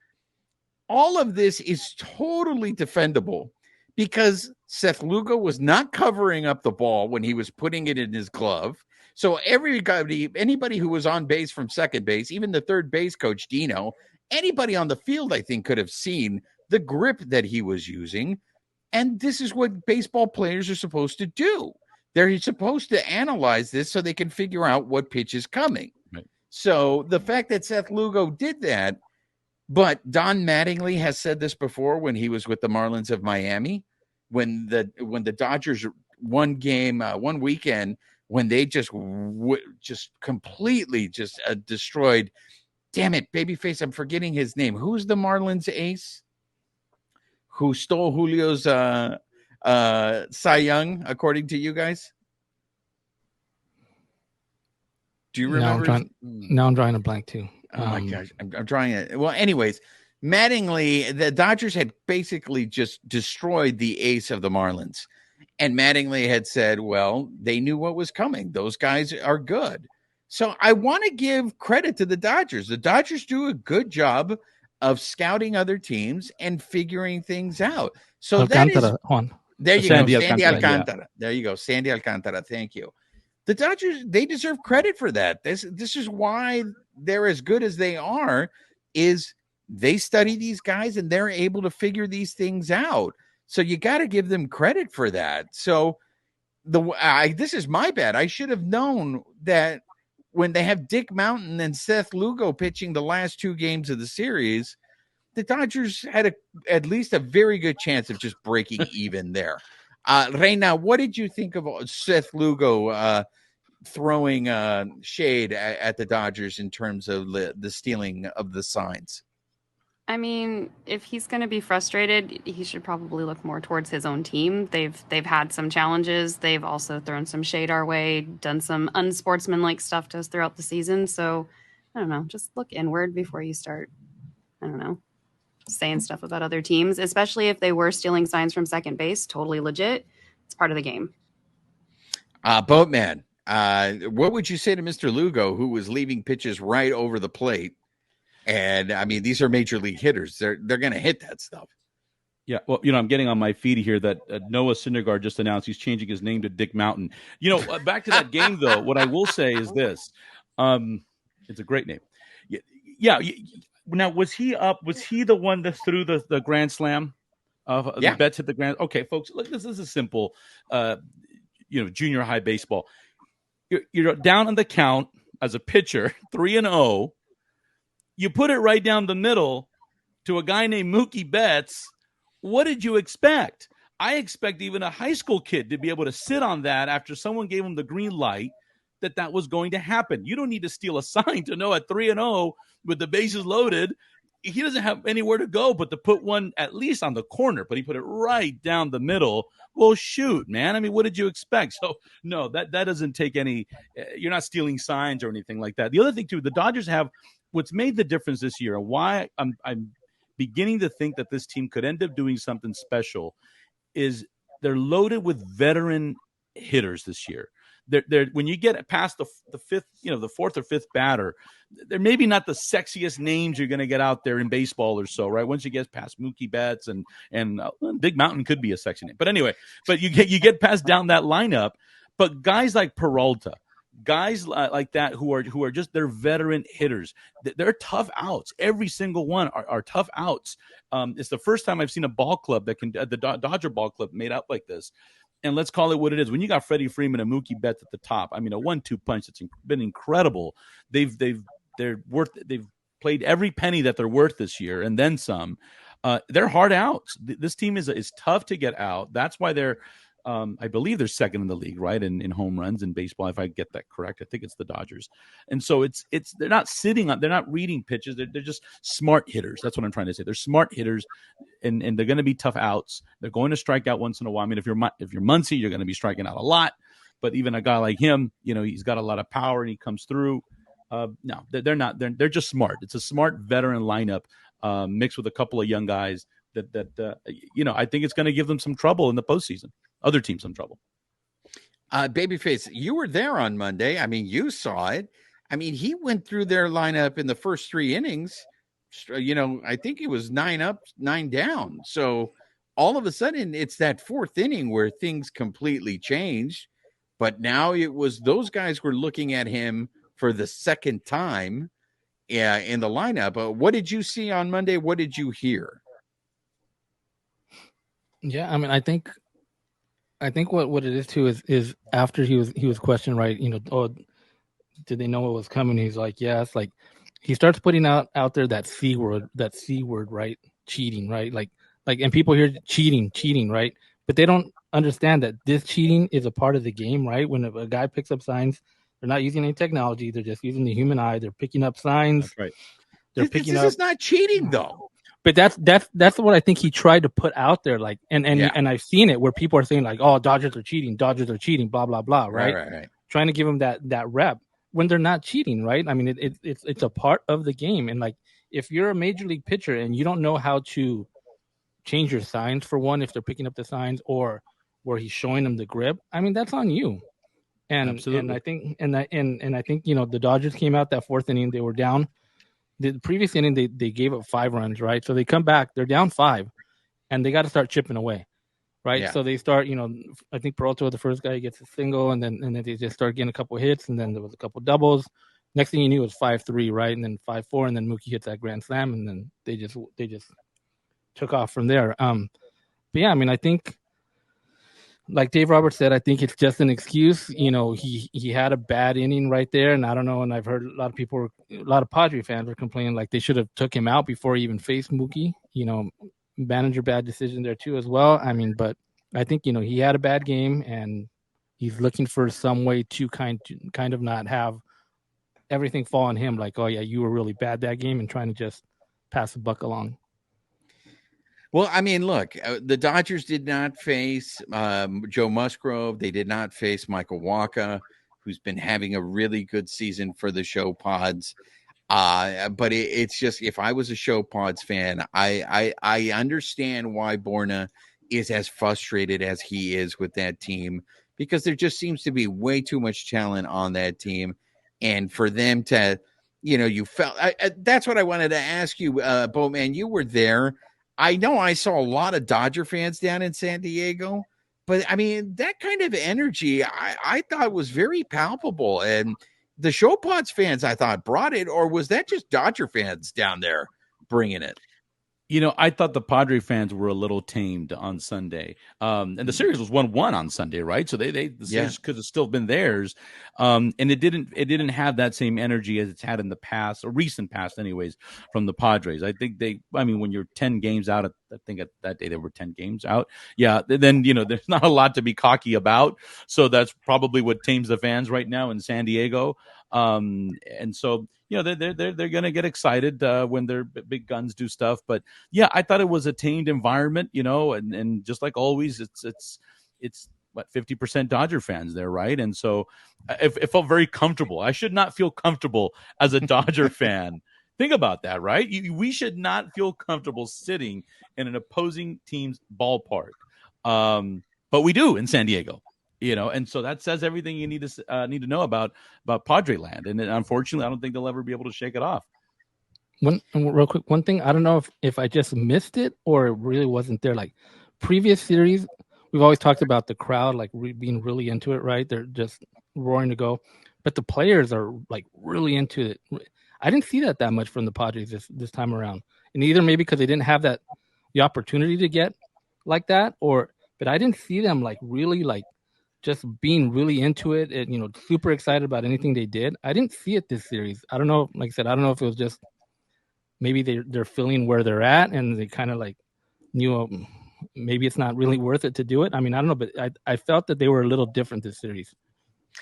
All of this is totally defendable because Seth Lugo was not covering up the ball when he was putting it in his glove. So anybody who was on base from second base, even the third base coach, Dino, anybody on the field, I think, could have seen the grip that he was using. And this is what baseball players are supposed to do. They're supposed to analyze this so they can figure out what pitch is coming. Right. So the fact that Seth Lugo did that, but Don Mattingly has said this before when he was with the Marlins of Miami, when the Dodgers one weekend, when they just completely destroyed. Damn it, babyface! I'm forgetting his name. Who's the Marlins ace? who stole Julio's Cy Young, according to you guys? Do you remember? Now I'm drawing a blank too. Oh my gosh, I'm drawing it. Well, anyways, Mattingly, the Dodgers had basically just destroyed the ace of the Marlins. And Mattingly had said, well, they knew what was coming. Those guys are good. So I want to give credit to the Dodgers. The Dodgers do a good job of scouting other teams and figuring things out. So Alcantara, Juan. There you Sandy go, Sandy Alcantara. Alcantara. There you go, Sandy Alcantara. Thank you. The Dodgers, they deserve credit for that. This is why they're as good as they are, is they study these guys and they're able to figure these things out. So you got to give them credit for that. So this is my bad. I should have known that when they have Dick Mountain and Seth Lugo pitching the last 2 games of the series, the Dodgers had at least a very good chance of just breaking even there. Reina, what did you think of Seth Lugo throwing shade at the Dodgers in terms of the stealing of the signs? I mean, if he's going to be frustrated, he should probably look more towards his own team. They've had some challenges. They've also thrown some shade our way, done some unsportsmanlike stuff to us throughout the season. So, I don't know, just look inward before you start, I don't know, saying stuff about other teams, especially if they were stealing signs from second base. Totally legit. It's part of the game. Boatman, what would you say to Mr. Lugo, who was leaving pitches right over the plate? And I mean, these are major league hitters. They're going to hit that stuff. Yeah, well, I'm getting on my feed here that Noah Syndergaard just announced he's changing his name to Dick Mountain. Back to that game though. What I will say is this: it's a great name. Yeah. Now, was he up? Was he the one that threw the grand slam? The Betts hit the grand. Okay, folks, look, this is a simple, junior high baseball. You're down on the count as a pitcher, 3-0. You put it right down the middle to a guy named Mookie Betts. What did you expect? I expect even a high school kid to be able to sit on that after someone gave him the green light that was going to happen. You don't need to steal a sign to know at 3-0 with the bases loaded, he doesn't have anywhere to go but to put one at least on the corner, but he put it right down the middle. Well, shoot, man. I mean, what did you expect? So, no, that doesn't take any you're not stealing signs or anything like that. The other thing, too, the Dodgers have what's made the difference this year and why I'm beginning to think that this team could end up doing something special is they're loaded with veteran hitters this year. They're when you get past the fifth, the fourth or fifth batter, they're maybe not the sexiest names you're going to get out there in baseball or so, right? Once you get past Mookie Betts and Big Mountain could be a sexy name, but anyway, but you get past down that lineup. But guys like Peralta, guys like that who are just they're veteran hitters. They're tough outs. Every single one are tough outs. It's the first time I've seen a ball club that can the Dodger ball club made out like this. And let's call it what it is. When you got Freddie Freeman and Mookie Betts at the top, I mean, a 1-2 punch that's been incredible. They've played every penny that they're worth this year, and then some. They're hard outs. This team is tough to get out. That's why they're, I believe they're second in the league, right, in home runs in baseball. If I get that correct, I think it's the Dodgers. And so it's they're not they're not reading pitches. They're just smart hitters. That's what I'm trying to say. They're smart hitters. And they're going to be tough outs. They're going to strike out once in a while. I mean, if you're Muncy, you're going to be striking out a lot. But even a guy like him, he's got a lot of power and he comes through. No, they're not. They're just smart. It's a smart veteran lineup mixed with a couple of young guys that I think it's going to give them some trouble in the postseason. Other teams some trouble. Babyface, you were there on Monday. I mean, you saw it. I mean, he went through their lineup in the first 3 innings. I think it was 9 up, 9 down. So all of a sudden it's that 4th inning where things completely changed. But now it was those guys were looking at him for the second time in the lineup. What did you see on Monday? What did you hear? Yeah, I mean, I think what it is too is after he was questioned, right? Did they know what was coming? He's like, yeah. It's like he starts putting out there that C word, right? Cheating, right? Like, and people hear cheating, right? But they don't understand that this cheating is a part of the game, right? When a guy picks up signs, they're not using any technology. They're just using the human eye. They're picking up signs. That's right. They're picking this up. This is not cheating, though. But that's what I think he tried to put out there, like, and I've seen it where people are saying like, oh, Dodgers are cheating, blah blah blah, right? Right. Trying to give them that rep when they're not cheating, right? I mean, it's a part of the game, and like if you're a major league pitcher and you don't know how to change your signs, for one, if they're picking up the signs or where he's showing them the grip, I mean, that's on you. And Absolutely. and I think the Dodgers came out that fourth inning, they were down. The previous inning they gave up 5 runs, right? So they come back, they're down 5, and they got to start chipping away, right? Yeah. So they start, I think Peralta, the first guy, gets a single, and then they just start getting a couple hits, and then there was a couple doubles. Next thing you knew, it was 5-3, right? And then 5-4, and then Mookie hits that grand slam, and then they just took off from there. But yeah, I mean, I think, like Dave Roberts said, I think it's just an excuse. He had a bad inning right there, and I don't know. And I've heard a lot of Padre fans were complaining like they should have took him out before he even faced Mookie. Manager bad decision there too as well. I mean, but I think he had a bad game, and he's looking for some way to kind of not have everything fall on him. Like, oh yeah, you were really bad that game, and trying to just pass the buck along. Well, I mean, look, the Dodgers did not face Joe Musgrove. They did not face Michael Wacha, who's been having a really good season for the Show Pods. But it's just, if I was a Show Pods fan, I understand why Borna is as frustrated as he is with that team, because there just seems to be way too much talent on that team. And for them to, you felt, that's what I wanted to ask you, Boatman, you were there. I know I saw a lot of Dodger fans down in San Diego, but I mean, that kind of energy I thought was very palpable. And the Show Pods fans, I thought, brought it, or was that just Dodger fans down there bringing it? I thought the Padre fans were a little tamed on Sunday. And the series was 1-1 on Sunday, right? So the series could have still been theirs. And it didn't have that same energy as it's had in the past, or recent past anyways, from the Padres. I think when you're 10 games out, I think at that day they were 10 games out. Yeah. Then, there's not a lot to be cocky about. So that's probably what tames the fans right now in San Diego. And so, they're going to get excited when their big guns do stuff. But yeah, I thought it was a tamed environment, and just like always, it's what, 50% Dodger fans there, right? And so it felt very comfortable. I should not feel comfortable as a Dodger fan. Think about that, right? We should not feel comfortable sitting in an opposing team's ballpark, but we do in San Diego. And so that says everything you need to know about Padre land. And unfortunately, I don't think they'll ever be able to shake it off. Real quick, one thing, I don't know if I just missed it or it really wasn't there. Like previous series, we've always talked about the crowd like being really into it, right? They're just roaring to go, but the players are like really into it. I didn't see that much from the Padres this time around, and either maybe because they didn't have the opportunity to get like that, but I didn't see them like really like just being really into it and super excited about anything they did. I didn't see it this series. I don't know. Like I said, I don't know if it was just maybe they're feeling where they're at and they kind of like knew maybe it's not really worth it to do it. I mean, I don't know, but I felt that they were a little different this series.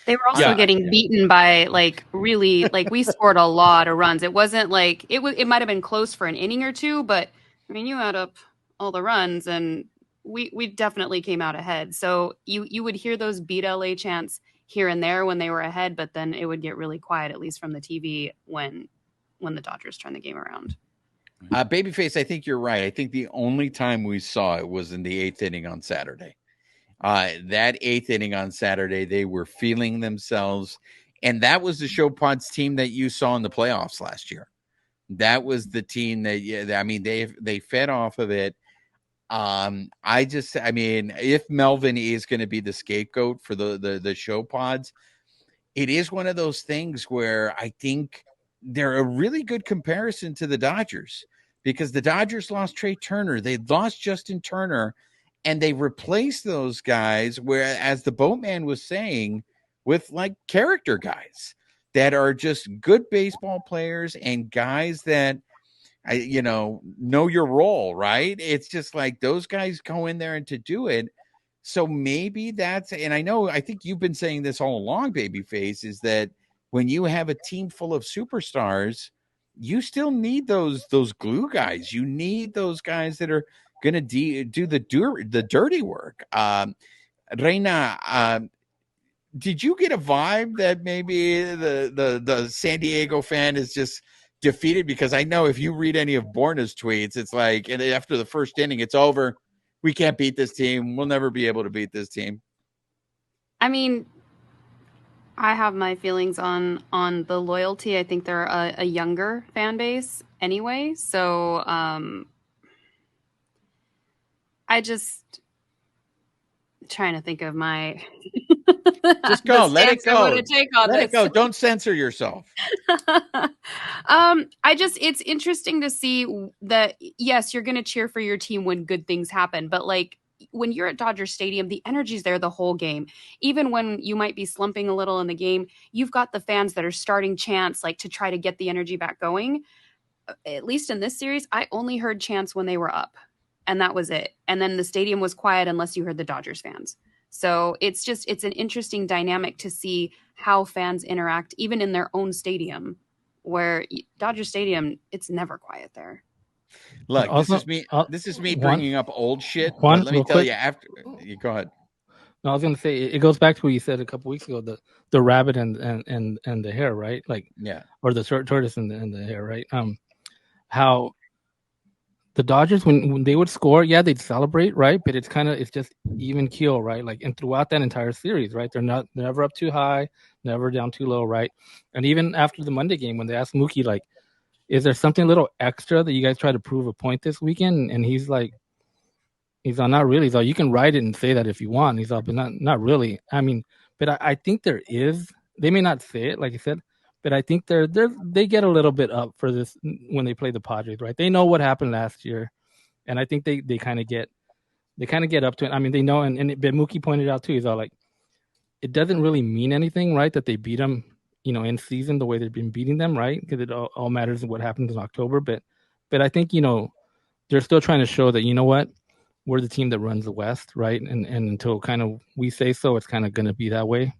They were also getting beaten by like really like we scored a lot of runs. It wasn't like it might have been close for an inning or two, but I mean, you add up all the runs and we definitely came out ahead. So you would hear those beat LA chants here and there when they were ahead, but then it would get really quiet, at least from the TV, when the Dodgers turned the game around. Babyface, I think you're right. I think the only time we saw it was in the 8th inning on Saturday. That 8th inning on Saturday, they were feeling themselves. And that was the Show Pods team that you saw in the playoffs last year. That was the team that, they fed off of it. If Melvin is going to be the scapegoat for the Show Pods, it is one of those things where I think they're a really good comparison to the Dodgers, because the Dodgers lost Trey Turner. They lost Justin Turner, and they replaced those guys where, as the Boatman was saying, with like character guys that are just good baseball players and guys that know your role, right? It's just like those guys go in there and to do it. So maybe and I think you've been saying this all along, Babyface, is that when you have a team full of superstars, you still need those glue guys. You need those guys that are going to do the dirty work. Reina, did you get a vibe that maybe the San Diego fan is just defeated? Because I know if you read any of Borna's tweets, it's like, and after the first inning, it's over. We can't beat this team. We'll never be able to beat this team. I mean, I have my feelings on the loyalty. I think they're a younger fan base anyway. So I just trying to think of my just go. Let it go. Let it go. Don't censor yourself. It's interesting to see that, yes, you're going to cheer for your team when good things happen, but like when you're at Dodger Stadium, the energy's there the whole game. Even when you might be slumping a little in the game, you've got the fans that are starting chants like to try to get the energy back going. At least in this series, I only heard chants when they were up, and that was it. And then the stadium was quiet unless you heard the Dodgers fans. So it's an interesting dynamic to see how fans interact, even in their own stadium, where Dodger Stadium, it's never quiet there. Look, Also, this is me bringing up old shit. Juan, but let me tell you, after you go ahead. No, I was gonna say it goes back to what you said a couple weeks ago, the rabbit and the hare, right? Like, yeah, or the tortoise and the hare, right? How the Dodgers, when they would score, yeah, they'd celebrate, right? But it's just even keel, right? Like, and throughout that entire series, right? They're never up too high, never down too low, right? And even after the Monday game, when they asked Mookie, like, is there something a little extra that you guys try to prove a point this weekend? And he's like, not really. He's like, you can write it and say that if you want. He's like, but not really. I mean, but I think there is. They may not say it, like I said, but I think they get a little bit up for this when they play the Padres, right? They know what happened last year, and I think they kind of get up to it. I mean, they know, and Mookie pointed out too. He's all like, it doesn't really mean anything, right? That they beat them, in season the way they've been beating them, right? Because it all matters in what happens in October. But I think they're still trying to show that what, we're the team that runs the West, right? And until kind of we say so, it's kind of going to be that way.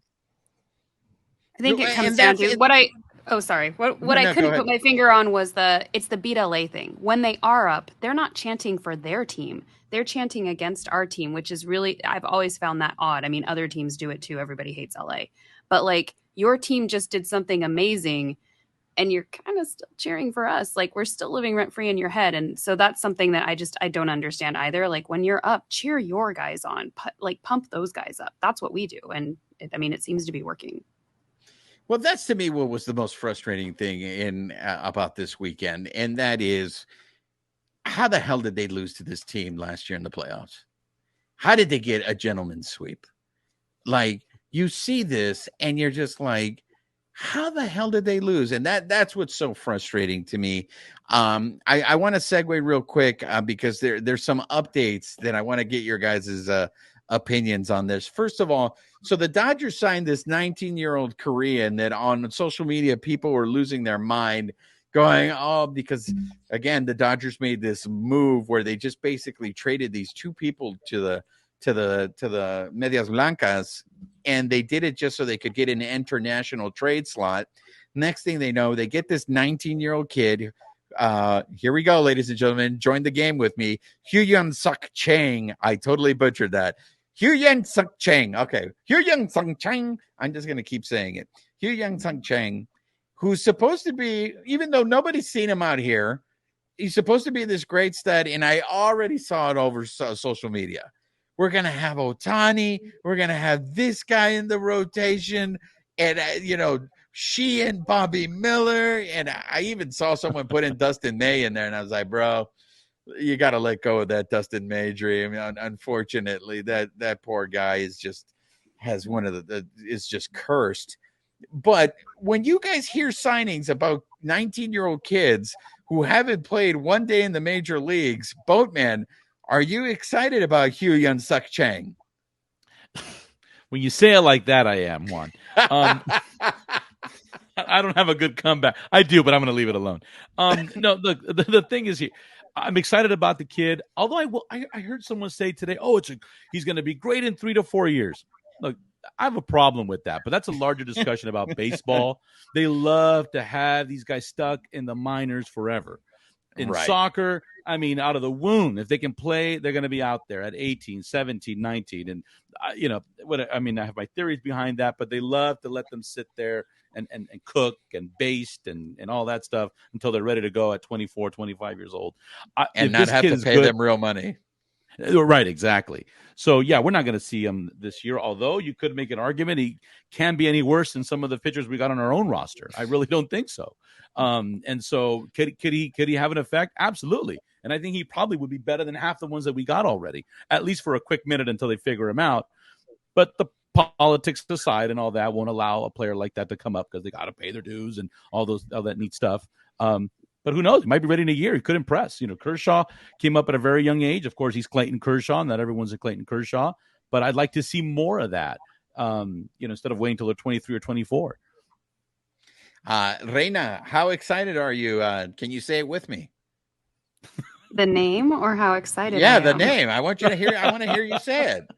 I think it comes down to what I couldn't put my finger on was it's the beat LA thing. When they are up, they're not chanting for their team. They're chanting against our team, which is really, I've always found that odd. I mean, other teams do it too. Everybody hates LA. But like, your team just did something amazing and you're kind of still cheering for us. Like, we're still living rent free in your head. And so that's something that I don't understand either. Like, when you're up, cheer your guys on, pump those guys up. That's what we do. And it seems to be working. Well, that's to me what was the most frustrating thing about this weekend. And that is, how the hell did they lose to this team last year in the playoffs? How did they get a gentleman's sweep? Like, you see this and you're just like, how the hell did they lose? And that's what's so frustrating to me. I want to segue real quick because there's some updates that I want to get your guys' opinions on this. First of all, so the Dodgers signed this 19-year-old Korean that on social media, people were losing their mind going, because again, the Dodgers made this move where they just basically traded these two people to the Medias Blancas, and they did it just so they could get an international trade slot. Next thing they know, they get this 19-year-old kid. Here we go, ladies and gentlemen. Join the game with me. Hyun Suk Chang. I totally butchered that. Hyun Suk Chang. Okay. Hyun Suk Chang. I'm just going to keep saying it. Hyun Suk Chang, who's supposed to be, even though nobody's seen him out here, he's supposed to be this great stud, and I already saw it over social media. We're going to have Ohtani. We're going to have this guy in the rotation. And, she and Bobby Miller. And I even saw someone put in Dustin May in there. And I was like, bro, you got to let go of that Dustin May dream. Unfortunately, that poor guy is just cursed. But when you guys hear signings about 19-year-old kids who haven't played one day in the major leagues, Boatman, are you excited about Hyun Suk Chang? When you say it like that, I am, Juan. I don't have a good comeback. I do, but I'm going to leave it alone. No, look, the thing is here, I'm excited about the kid. Although I heard someone say today, he's going to be great in 3 to 4 years. Look, I have a problem with that, but that's a larger discussion about baseball. They love to have these guys stuck in the minors forever. In soccer, I mean, out of the womb, if they can play, they're going to be out there at 18, 17, 19. And, I have my theories behind that, but they love to let them sit there and cook and baste and all that stuff until they're ready to go at 24, 25 years old. And not have to pay them real money. Right, exactly. So, yeah, we're not going to see him this year, although you could make an argument he can't be any worse than some of the pitchers we got on our own roster. I really don't think so. And so could he have an effect? Absolutely. And I think he probably would be better than half the ones that we got already, at least for a quick minute until they figure him out. But the politics aside and all that won't allow a player like that to come up because they got to pay their dues and all that neat stuff. But who knows? He might be ready in a year. He could impress. Kershaw came up at a very young age. Of course, he's Clayton Kershaw. Not everyone's a Clayton Kershaw. But I'd like to see more of that, instead of waiting until they're 23 or 24. Reina, how excited are you? Can you say it with me? The name or how excited? Yeah, the name. I want you to hear. I want to hear you say it.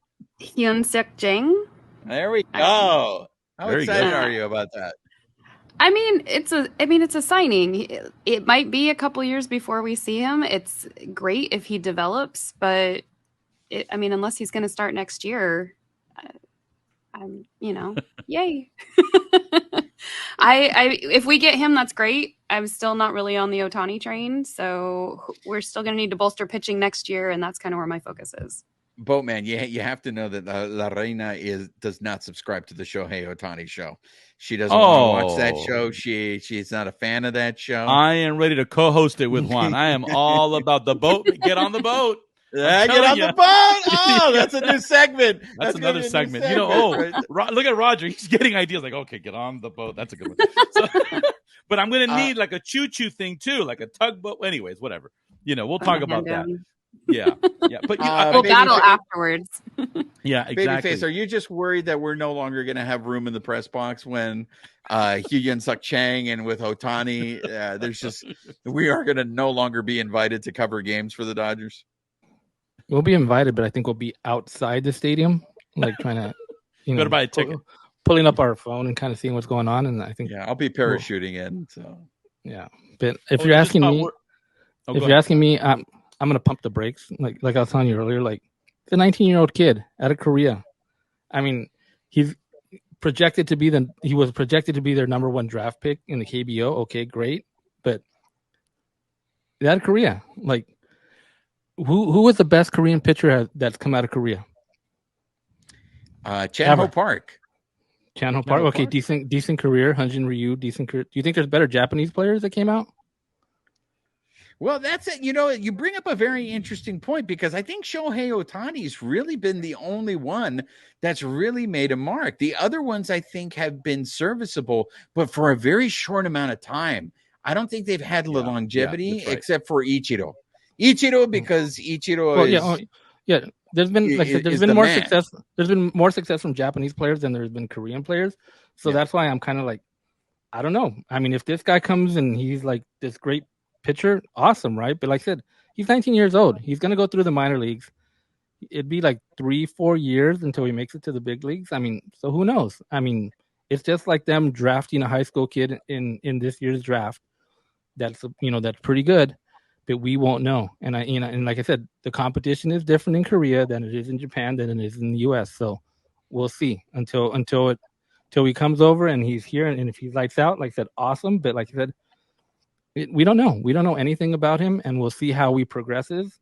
Hyun-Suk Jang. There we go. How excited are you about that? I mean, it's a signing. It might be a couple years before we see him. It's great if he develops, but unless he's going to start next year, yay. If we get him, that's great. I'm still not really on the Ohtani train, so we're still going to need to bolster pitching next year, and that's kind of where my focus is. Boatman, you have to know that La Reina does not subscribe to the Shohei Ohtani show. She doesn't want to watch that show. She's not a fan of that show. I am ready to co-host it with Juan. I am all about the boat. Get on the boat. Yeah, get on the boat. Oh, that's a new segment. That's another segment. Right? Look at Roger. He's getting ideas like, okay, get on the boat. That's a good one. But I'm going to need like a choo-choo thing too, like a tugboat. Anyways, whatever. We'll talk about that. Yeah. But we'll battle afterwards. Yeah, exactly. Babyface, are you just worried that we're no longer going to have room in the press box when Hyun-Suk Chang and with Ohtani, we are going to no longer be invited to cover games for the Dodgers? We'll be invited, but I think we'll be outside the stadium, like trying to, go buy a ticket, pulling up our phone and kind of seeing what's going on. And I think, I'll be parachuting in. So but if you're asking me, I'm going to pump the brakes. Like I was telling you earlier, like the 19-year-old kid out of Korea. I mean, he was projected to be their number one draft pick in the KBO. Okay, great. But out of Korea, like, who was the best Korean pitcher that's come out of Korea? Chan-Ho Park. Chan-Ho Park. Okay, decent career. Hyunjin Ryu, decent career. Do you think there's better Japanese players that came out? Well, that's it. You bring up a very interesting point because I think Shohei Ohtani's really been the only one that's really made a mark. The other ones I think have been serviceable, but for a very short amount of time. I don't think they've had the longevity except for Ichiro. Because Ichiro there's been more success. There's been more success from Japanese players than there's been Korean players. So that's why I'm kind of like, I don't know. I mean, if this guy comes and he's like this great pitcher, awesome, right? But like I said, he's 19 years old. He's gonna go through the minor leagues. It'd be like 3-4 years until he makes it to the big leagues. I mean, so who knows? I mean, it's just like them drafting a high school kid in this year's draft. That's that's pretty good. But we won't know. And and like I said, the competition is different in Korea than it is in Japan, than it is in the US. So we'll see until he comes over and he's here. And if he lights out, like I said, awesome. But like I said, we don't know. We don't know anything about him, and we'll see how he progresses.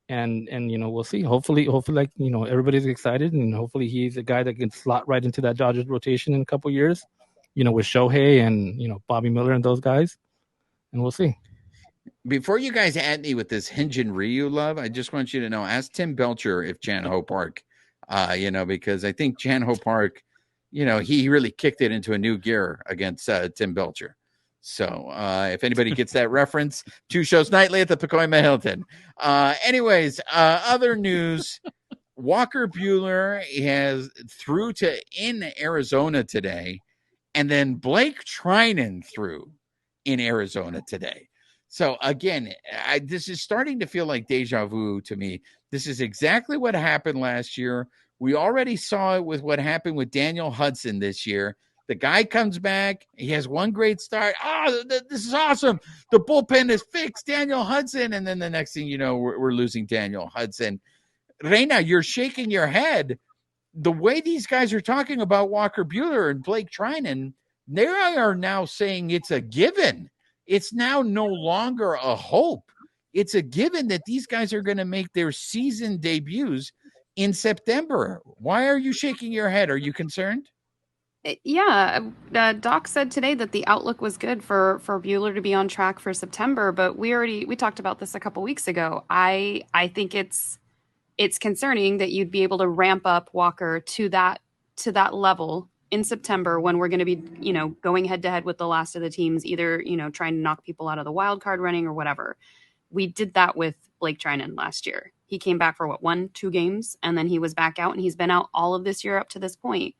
And we'll see. Hopefully, like everybody's excited, and hopefully he's a guy that can slot right into that Dodgers rotation in a couple years. With Shohei and Bobby Miller and those guys, and we'll see. Before you guys add me with this Hyunjin Ryu love, I just want you to know, ask Tim Belcher if Chan-Ho Park, because I think Chan-Ho Park, he really kicked it into a new gear against Tim Belcher. So if anybody gets that reference, 2 shows nightly at the Pacoima Hilton. Anyways, other news, Walker Buehler threw in Arizona today, and then Blake Trinan threw in Arizona today. So again, this is starting to feel like deja vu to me. This is exactly what happened last year We already saw it with what happened with Daniel Hudson this year. The guy comes back. He has one great start. This is awesome. The bullpen is fixed, Daniel Hudson. And then the next thing you know, we're losing Daniel Hudson. Reina, you're shaking your head. The way these guys are talking about Walker Buehler and Blake Trinan, they are now saying it's a given. It's now no longer a hope. It's a given that these guys are going to make their season debuts in September. Why are you shaking your head? Are you concerned? Yeah, Doc said today that the outlook was good for Bueller to be on track for September, but we talked about this a couple weeks ago. I think it's concerning that you'd be able to ramp up Walker to that level in September when we're going to be, going head to head with the last of the teams, either, trying to knock people out of the wild card running or whatever. We did that with Blake Trinan last year. He came back for 1-2 games, and then he was back out, and he's been out all of this year up to this point.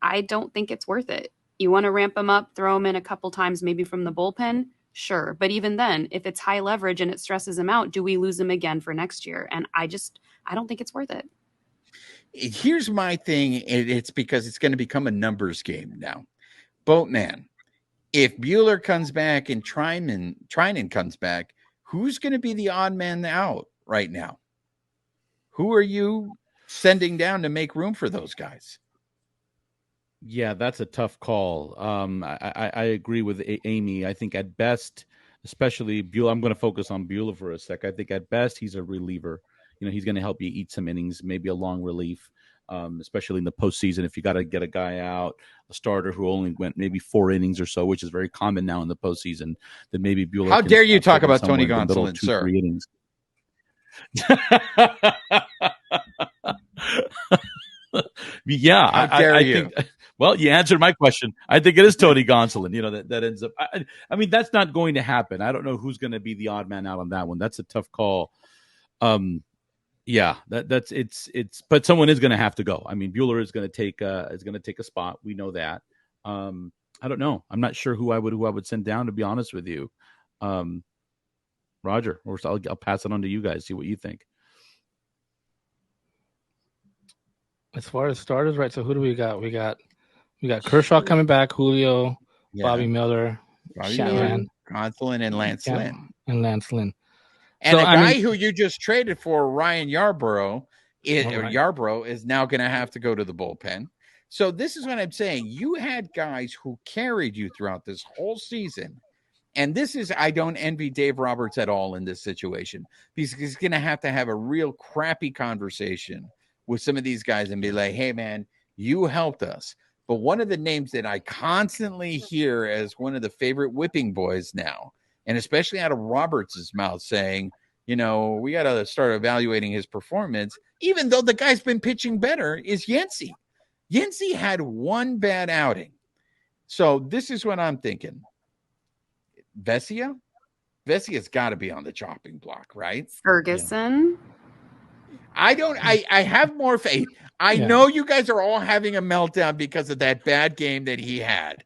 I don't think it's worth it. You want to ramp him up, throw him in a couple times, maybe from the bullpen, sure. But even then, if it's high leverage and it stresses him out, do we lose him again for next year? And I don't think it's worth it. Here's my thing. It's because it's going to become a numbers game now. Boatman, if Buehler comes back and Trinan comes back, who's going to be the odd man out right now? Who are you sending down to make room for those guys? Yeah, that's a tough call. I agree with Amy. I think at best, especially Buehler, I'm going to focus on Buehler for a sec. I think at best he's a reliever. He's going to help you eat some innings, maybe a long relief, especially in the postseason. If you got to get a guy out, a starter who only went maybe 4 innings or so, which is very common now in the postseason, then maybe Buehler. How dare you talk about Tony Gonsolin, sir? 3 innings. Yeah, I think. Well, you answered my question. I think it is Tony Gonsolin. That ends up. I mean, that's not going to happen. I don't know who's going to be the odd man out on that one. That's a tough call. Yeah, that's it's. But someone is going to have to go. I mean, Buehler is going to take a spot. We know that. I don't know. I'm not sure who I would send down, to be honest with you. Roger, or I'll pass it on to you guys. See what you think. As far as starters, right? So who do we got? We got Kershaw coming back, Julio, Bobby Miller, Gonsolin, and Lance Lynn. And a guy who you just traded for, Ryan Yarbrough, is now going to have to go to the bullpen. So this is what I'm saying. You had guys who carried you throughout this whole season. And I don't envy Dave Roberts at all in this situation, because he's going to have a real crappy conversation with some of these guys and be like, hey, man, you helped us. But one of the names that I constantly hear as one of the favorite whipping boys now, and especially out of Roberts' mouth, saying, we got to start evaluating his performance, even though the guy's been pitching better, is Yency. Yency had one bad outing. So this is what I'm thinking. Vesia's got to be on the chopping block, right? Ferguson. Yeah. I have more faith. I know you guys are all having a meltdown because of that bad game that he had,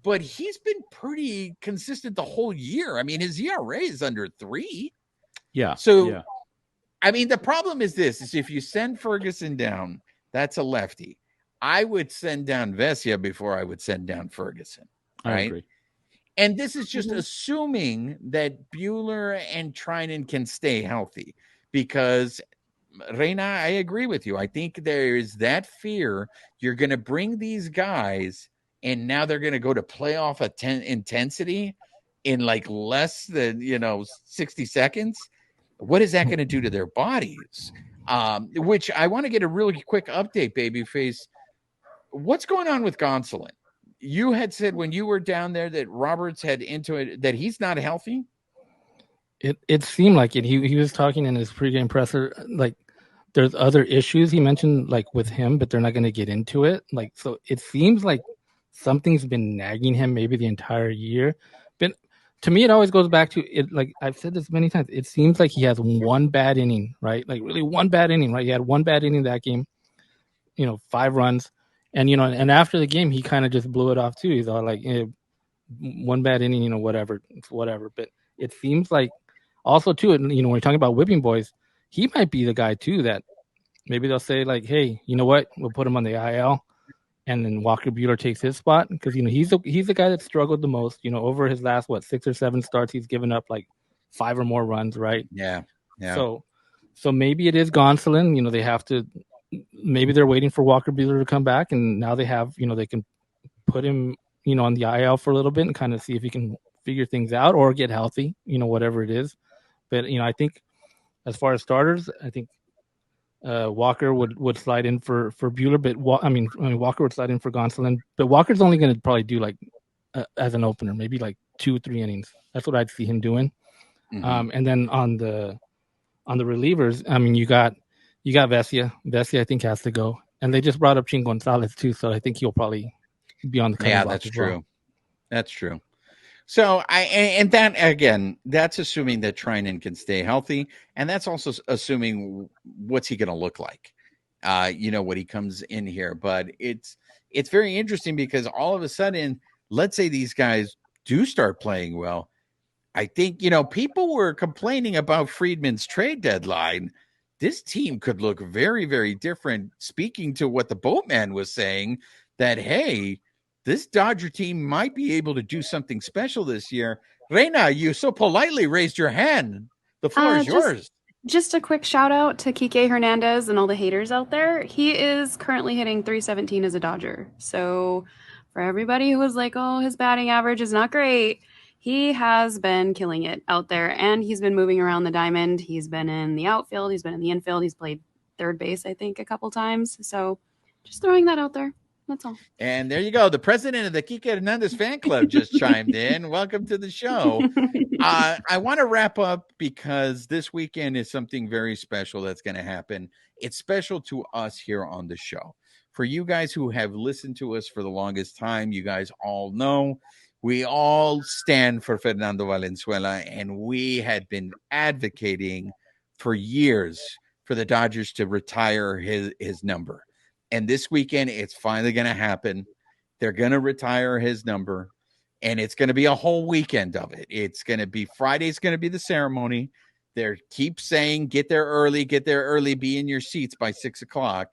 but he's been pretty consistent the whole year. I mean, his ERA is under 3. Yeah. So, I mean, the problem is if you send Ferguson down, that's a lefty. I would send down Vesia before I would send down Ferguson. Right? I agree. And this is just assuming that Buehler and Trinan can stay healthy, because Reina, I agree with you. I think there is that fear. You're going to bring these guys, and now they're going to go to playoff intensity in like less than 60 seconds. What is that going to do to their bodies? Which I want to get a really quick update, Babyface. What's going on with Gonsolin? You had said when you were down there that Roberts had into it that he's not healthy. It seemed like it. He was talking in his pregame presser, like there's other issues he mentioned, like with him, but they're not going to get into it. Like, so it seems like something's been nagging him maybe the entire year. But to me, it always goes back to it. Like I've said this many times, it seems like he has one bad inning, right? Like really one bad inning, right? He had one bad inning that game, 5 runs. And, and after the game, he kind of just blew it off too. He's all like, one bad inning, whatever. It's whatever. But it seems like also too, when we're talking about whipping boys, he might be the guy too that maybe they'll say like, hey, you know what? We'll put him on the IL, and then Walker Buehler takes his spot because he's the guy that struggled the most. Over his last 6 or 7 starts, he's given up like 5 or more runs, right? Yeah. So maybe it is Gonsolin. They have to. Maybe they're waiting for Walker Buehler to come back, and now they have. They can put him, on the IL for a little bit and kind of see if he can figure things out or get healthy. Whatever it is. But I think as far as starters, I think Walker would slide in for Buehler, but Walker would slide in for Gonsolin. But Walker's only going to probably do like as an opener, maybe like 2-3 innings. That's what I'd see him doing. Mm-hmm. And then on the relievers, you got Vesia. Vesia, I think, has to go, and they just brought up Chin Gonzalez too, so I think he'll probably be on the cutting block. That's as true. Well. That's true. So that again, that's assuming that Treinen can stay healthy, and that's also assuming what's he going to look like, when he comes in here. But it's very interesting because all of a sudden, let's say these guys do start playing well. I think people were complaining about Friedman's trade deadline. This team could look very, very different. Speaking to what the Boatman was saying, that hey, this Dodger team might be able to do something special this year. Reina, you so politely raised your hand. The floor is yours. Just a quick shout out to Kike Hernandez and all the haters out there. He is currently hitting .317 as a Dodger. So for everybody who was like, oh, his batting average is not great, he has been killing it out there. And he's been moving around the diamond. He's been in the outfield. He's been in the infield. He's played third base, I think, a couple times. So just throwing that out there. That's all. And there you go. The president of the Kike Hernandez fan club just chimed in. Welcome to the show. I want to wrap up because this weekend is something very special that's going to happen. It's special to us here on the show. For you guys who have listened to us for the longest time, you guys all know we all stand for Fernando Valenzuela, and we had been advocating for years for the Dodgers to retire his number. And this weekend, it's finally going to happen. They're going to retire his number, and it's going to be a whole weekend of it. It's going to be Friday's going to be the ceremony. They keep saying, get there early, be in your seats by 6:00.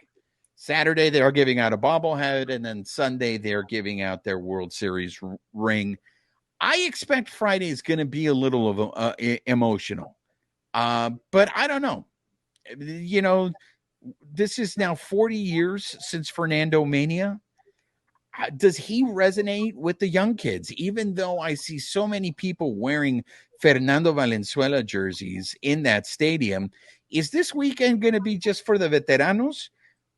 Saturday, they're giving out a bobblehead, and then Sunday, they're giving out their World Series ring. I expect Friday is going to be a little of emotional, but I don't know. This is now 40 years since Fernando Mania. Does he resonate with the young kids? Even though I see so many people wearing Fernando Valenzuela jerseys in that stadium, is this weekend going to be just for the veteranos?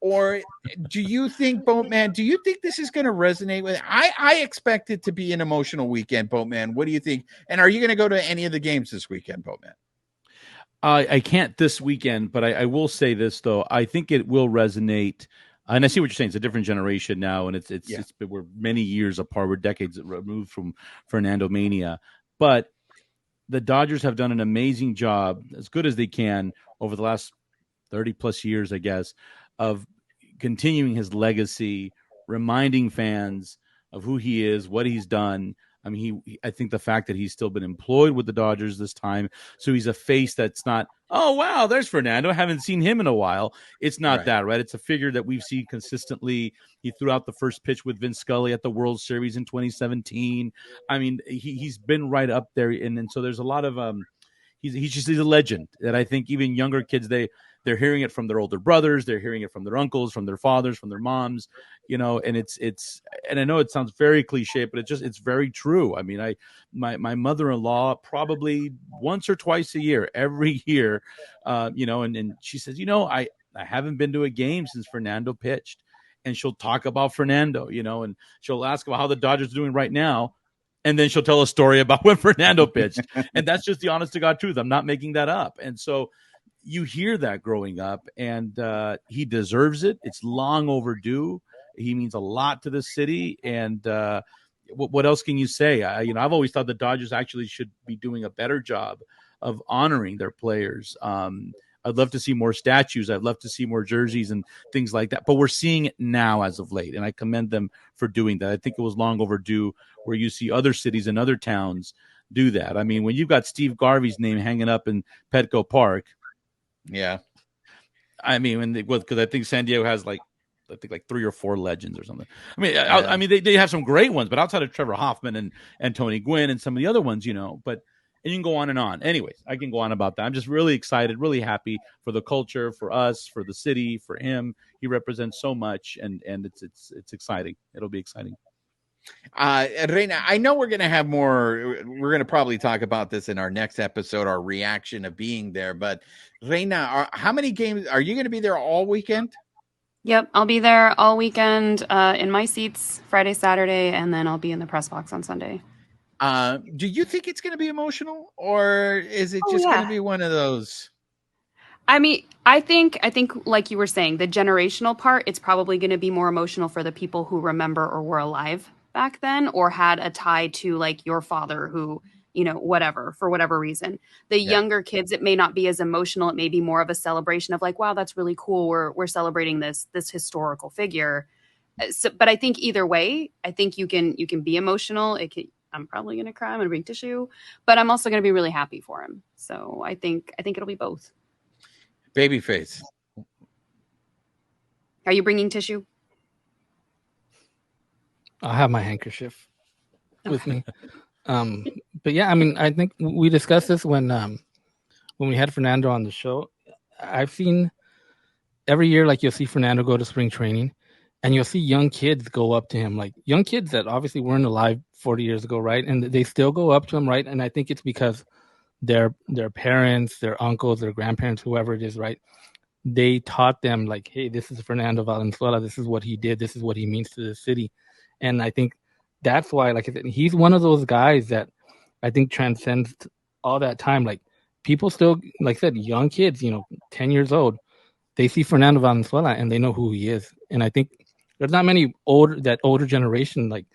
Or do you think, Boatman, this is going to resonate with? I expect it to be an emotional weekend, Boatman. What do you think? And are you going to go to any of the games this weekend, Boatman? I can't this weekend, but I will say this though. I think it will resonate, and I see what you're saying. It's a different generation now, and we're many years apart. We're decades removed from Fernando Mania, but the Dodgers have done an amazing job, as good as they can, over the last 30 plus years, I guess, of continuing his legacy, reminding fans of who he is, what he's done. I mean, I think the fact that he's still been employed with the Dodgers this time, so he's a face that's not, oh, wow, there's Fernando. I haven't seen him in a while. It's not that, right? It's a figure that we've seen consistently. He threw out the first pitch with Vince Scully at the World Series in 2017. I mean, he's been right up there. And so there's a lot of he's a legend that I think even younger kids, they're hearing it from their older brothers, they're hearing it from their uncles, from their fathers, from their moms, and it's and I know it sounds very cliche, but it's very true. I mean, my mother-in-law probably once or twice a year, every year, and she says, I haven't been to a game since Fernando pitched, and she'll talk about Fernando, and she'll ask about how the Dodgers are doing right now. And then she'll tell a story about when Fernando pitched. And that's just the honest to God truth. I'm not making that up. And so you hear that growing up, and he deserves it. It's long overdue. He means a lot to the city. And what else can you say? I've always thought the Dodgers actually should be doing a better job of honoring their players. I'd love to see more statues. I'd love to see more jerseys and things like that. But we're seeing it now as of late, and I commend them for doing that. I think it was long overdue where you see other cities and other towns do that. I mean, when you've got Steve Garvey's name hanging up in Petco Park, yeah, I mean, because I think San Diego has like 3 or 4 legends or something. I mean, Yeah. I mean they have some great ones, but outside of Trevor Hoffman and Tony Gwynn and some of the other ones, but and you can go on and on. Anyways, I can go on about that. I'm just really excited, really happy for the culture, for us, for the city, for him. He represents so much, and it's exciting. It'll be exciting. Reina, I know we're going to have more. We're going to probably talk about this in our next episode, our reaction of being there. But Reina, how many games are you going to be there all weekend? Yep, I'll be there all weekend in my seats Friday, Saturday, and then I'll be in the press box on Sunday. Do you think it's going to be emotional, or is it just going to be one of those? I mean, I think like you were saying, the generational part, it's probably going to be more emotional for the people who remember or were alive back then or had a tie to like your father who, whatever, for whatever reason. The younger kids, it may not be as emotional. It may be more of a celebration of like, wow, that's really cool. We're celebrating this historical figure. So, but I think either way, I think you can be emotional. I'm probably going to cry. I'm going to bring tissue, but I'm also going to be really happy for him. So I think it'll be both. Babyface. Are you bringing tissue? I'll have my handkerchief with me. But yeah, I mean, I think we discussed this when we had Fernando on the show. I've seen every year, like you'll see Fernando go to spring training, and you'll see young kids go up to him, like young kids that obviously weren't alive 40 years ago, right? And they still go up to him, right? And I think it's because their parents, their uncles, their grandparents, whoever it is, right? They taught them like, hey, this is Fernando Valenzuela. This is what he did. This is what he means to the city. And I think that's why, like I said, he's one of those guys that I think transcends all that time. Like people still, like I said, young kids, 10 years old, they see Fernando Valenzuela and they know who he is. And I think there's not many older generation, like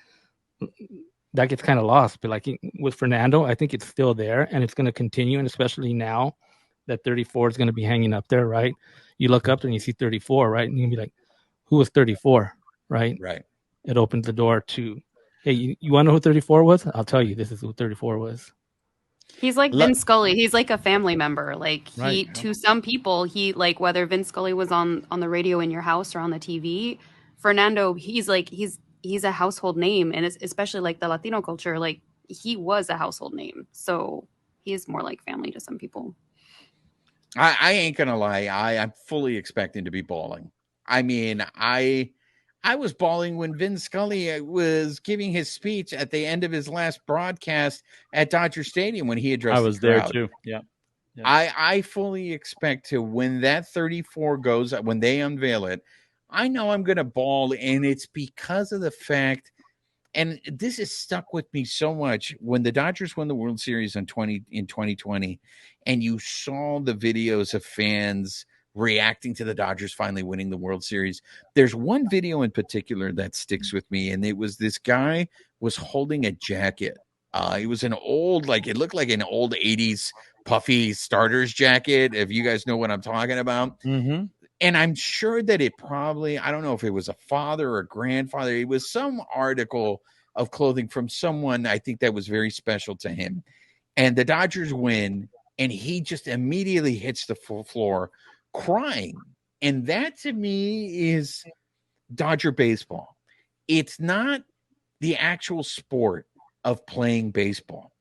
that gets kind of lost. But like with Fernando, I think it's still there and it's going to continue. And especially now that 34 is going to be hanging up there, right? You look up and you see 34, right? And you can be like, who was 34, right? Right. It opens the door to, hey, you want to know who 34 was? I'll tell you, this is who 34 was. He's like Vince Scully. He's like a family member. Like Right. To some people, he like whether Vince Scully was on the radio in your house or on the TV, Fernando, he's a household name, and it's especially like the Latino culture, like he was a household name. So he is more like family to some people. I ain't gonna lie. I'm fully expecting to be bawling. I mean, I was bawling when Vin Scully was giving his speech at the end of his last broadcast at Dodger Stadium when he addressed I was the crowd. there too. Yeah. I fully expect to, when that 34 goes, when they unveil it, I know I'm going to bawl, and it's because of the fact, and this has stuck with me so much, when the Dodgers won the World Series in 2020, and you saw the videos of fans reacting to the Dodgers finally winning the World Series. There's one video in particular that sticks with me, and it was this guy was holding a jacket. It was an old, like it looked like an old 80s puffy starters jacket, if you guys know what I'm talking about. Mm-hmm. And I'm sure that it probably, I don't know if it was a father or a grandfather. It was some article of clothing from someone, I think, that was very special to him. And the Dodgers win, and he just immediately hits the floor crying. And that to me is Dodger baseball. It's not the actual sport of playing baseball.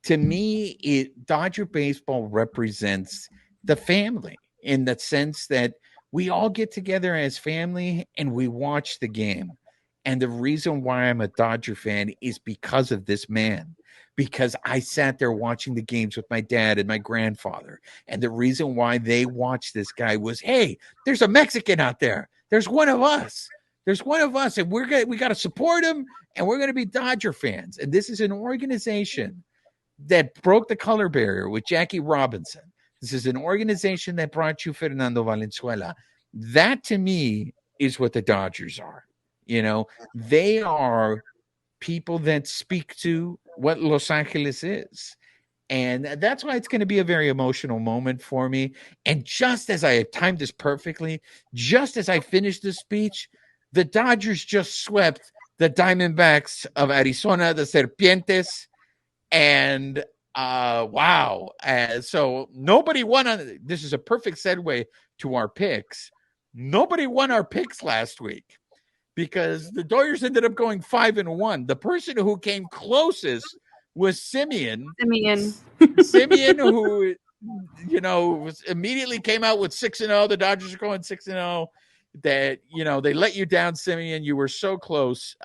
To me, Dodger baseball represents the family in the sense that we all get together as family and we watch the game. And the reason why I'm a Dodger fan is because of this man, because I sat there watching the games with my dad and my grandfather. And the reason why they watched this guy was, hey, there's a Mexican out there. There's one of us. There's one of us, and we got to support him, and we're going to be Dodger fans. And this is an organization that broke the color barrier with Jackie Robinson. This is an organization that brought you Fernando Valenzuela. That, to me, is what the Dodgers are. They are people that speak to what Los Angeles is. And that's why it's going to be a very emotional moment for me. And just as I have timed this perfectly, just as I finished the speech, the Dodgers just swept the Diamondbacks of Arizona, the Serpientes. And wow. So nobody won on this is a perfect segue to our picks, nobody won our picks last week because the Dodgers ended up going 5-1. The person who came closest was Simeon, who immediately came out with 6-0. The Dodgers are going 6-0. That they let you down, Simeon. You were so close.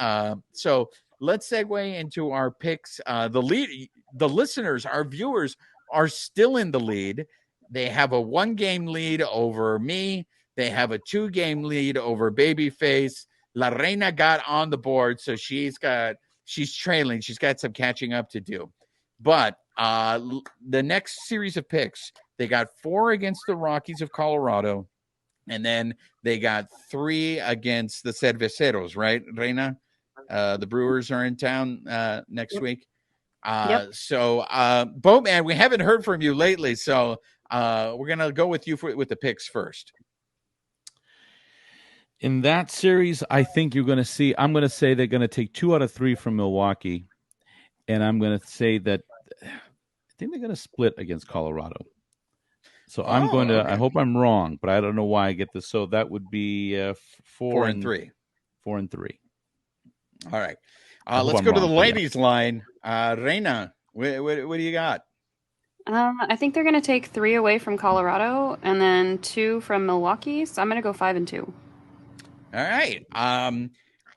So let's segue into our picks. The listeners, our viewers, are still in the lead. They have a 1-game lead over me. They have a 2-game lead over Babyface. La Reina got on the board, so she's trailing. She's got some catching up to do. But the next series of picks, they got 4 against the Rockies of Colorado, and then they got 3 against the Cerveceros, right, Reina? The Brewers are in town next week. So, Boatman, we haven't heard from you lately, so we're going to go with you with the picks first. In that series, I think I'm going to say they're going to take 2 out of 3 from Milwaukee, and I'm going to say that I think they're going to split against Colorado. So I'm going to. Okay. I hope I'm wrong, but I don't know why I get this. So that would be 4-3. 4-3. All right. Let's go to the ladies' line. Reina, what do you got? I think they're going to take 3 away from Colorado and then 2 from Milwaukee. So I'm going to go 5-2. All right.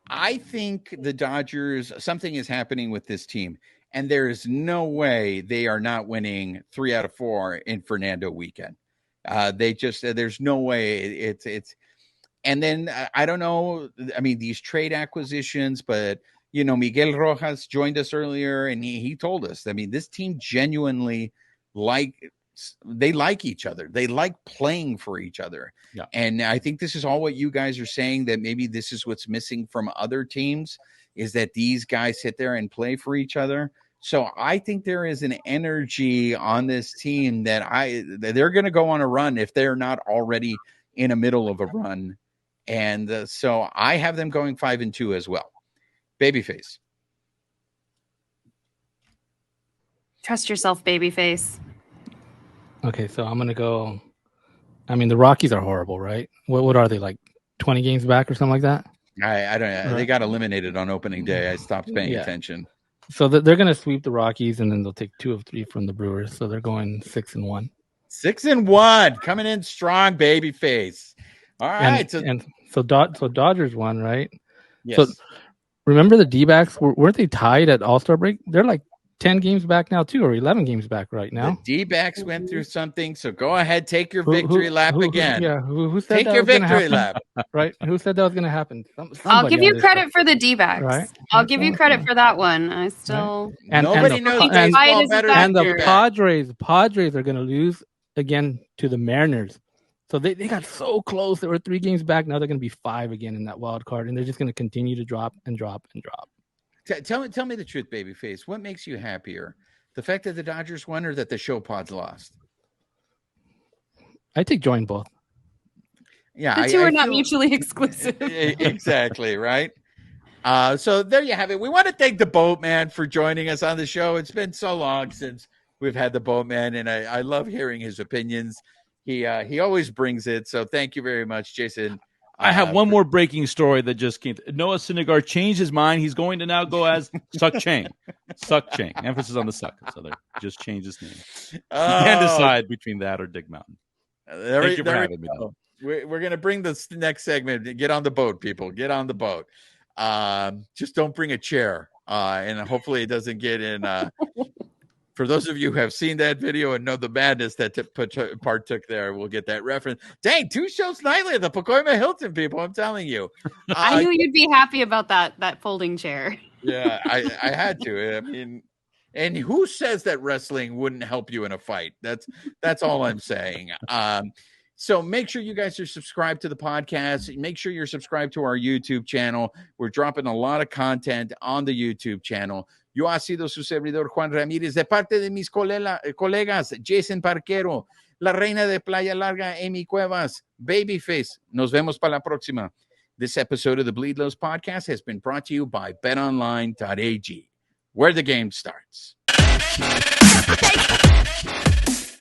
I think the Dodgers, something is happening with this team, and there is no way they are not winning 3 out of 4 in Fernando weekend. There's no way it's, and then I don't know. I mean, these trade acquisitions, but Miguel Rojas joined us earlier, and he told us, I mean, this team genuinely they like each other. They like playing for each other. Yeah. And I think this is all what you guys are saying, that maybe this is what's missing from other teams, is that these guys sit there and play for each other. So I think there is an energy on this team that they're going to go on a run if they're not already in the middle of a run. And so I have them going 5-2 as well. Babyface. Trust yourself, Babyface. Okay, so I'm going to go. I mean, the Rockies are horrible, right? What are they, like 20 games back or something like that? I don't know. Right. They got eliminated on opening day. I stopped paying attention. So they're going to sweep the Rockies, and then they'll take 2 of 3 from the Brewers. So they're going 6-1. 6-1, coming in strong, Babyface. All right. So Dodgers won, right? Yes. So remember the D-backs? Weren't they tied at All-Star break? They're like 10 games back now, too, or 11 games back right now. The D-backs went through something, so go ahead, take your victory lap again. Who said take that your was victory lap. Right? Who said that was going to happen? I'll give you credit for the D-backs. Right? I'll give you credit for that one. I still... Right. Nobody knows baseball better than the Padres are going to lose again to the Mariners. So they got so close. They were 3 games back. Now they're going to be 5 again in that wild card, and they're just going to continue to drop and drop and drop. Tell me the truth, Babyface. What makes you happier? The fact that the Dodgers won or that the show pods lost? I take joy in both. Yeah, the two are not mutually exclusive. Exactly, right? So there you have it. We want to thank the Boatman for joining us on the show. It's been so long since we've had the Boatman, and I love hearing his opinions. He always brings it. So thank you very much, Jason. I have one more breaking story that just came. Noah Syndergaard changed his mind. He's going to now go as Suck Chang. Suck Chang. Emphasis on the suck. So they just changed his name. You can't decide between that or Dick Mountain. Thank you for having me, though. We're going to bring this next segment. Get on the boat, people. Get on the boat. Just don't bring a chair. And hopefully it doesn't get in. For those of you who have seen that video and know the madness that partook there, we'll get that reference. Dang, 2 shows nightly at the Pacoima Hilton, people. I'm telling you. I knew you'd be happy about that folding chair. Yeah, I had to. I mean, and who says that wrestling wouldn't help you in a fight? That's all I'm saying. So make sure you guys are subscribed to the podcast. Make sure you're subscribed to our YouTube channel. We're dropping a lot of content on the YouTube channel. Yo ha sido su servidor Juan Ramírez, de parte de mis colegas Jason Parquero, la reina de Playa Larga, Amy Cuevas, Babyface. Nos vemos para la próxima. This episode of the Bleed Lows podcast has been brought to you by betonline.ag, where the game starts.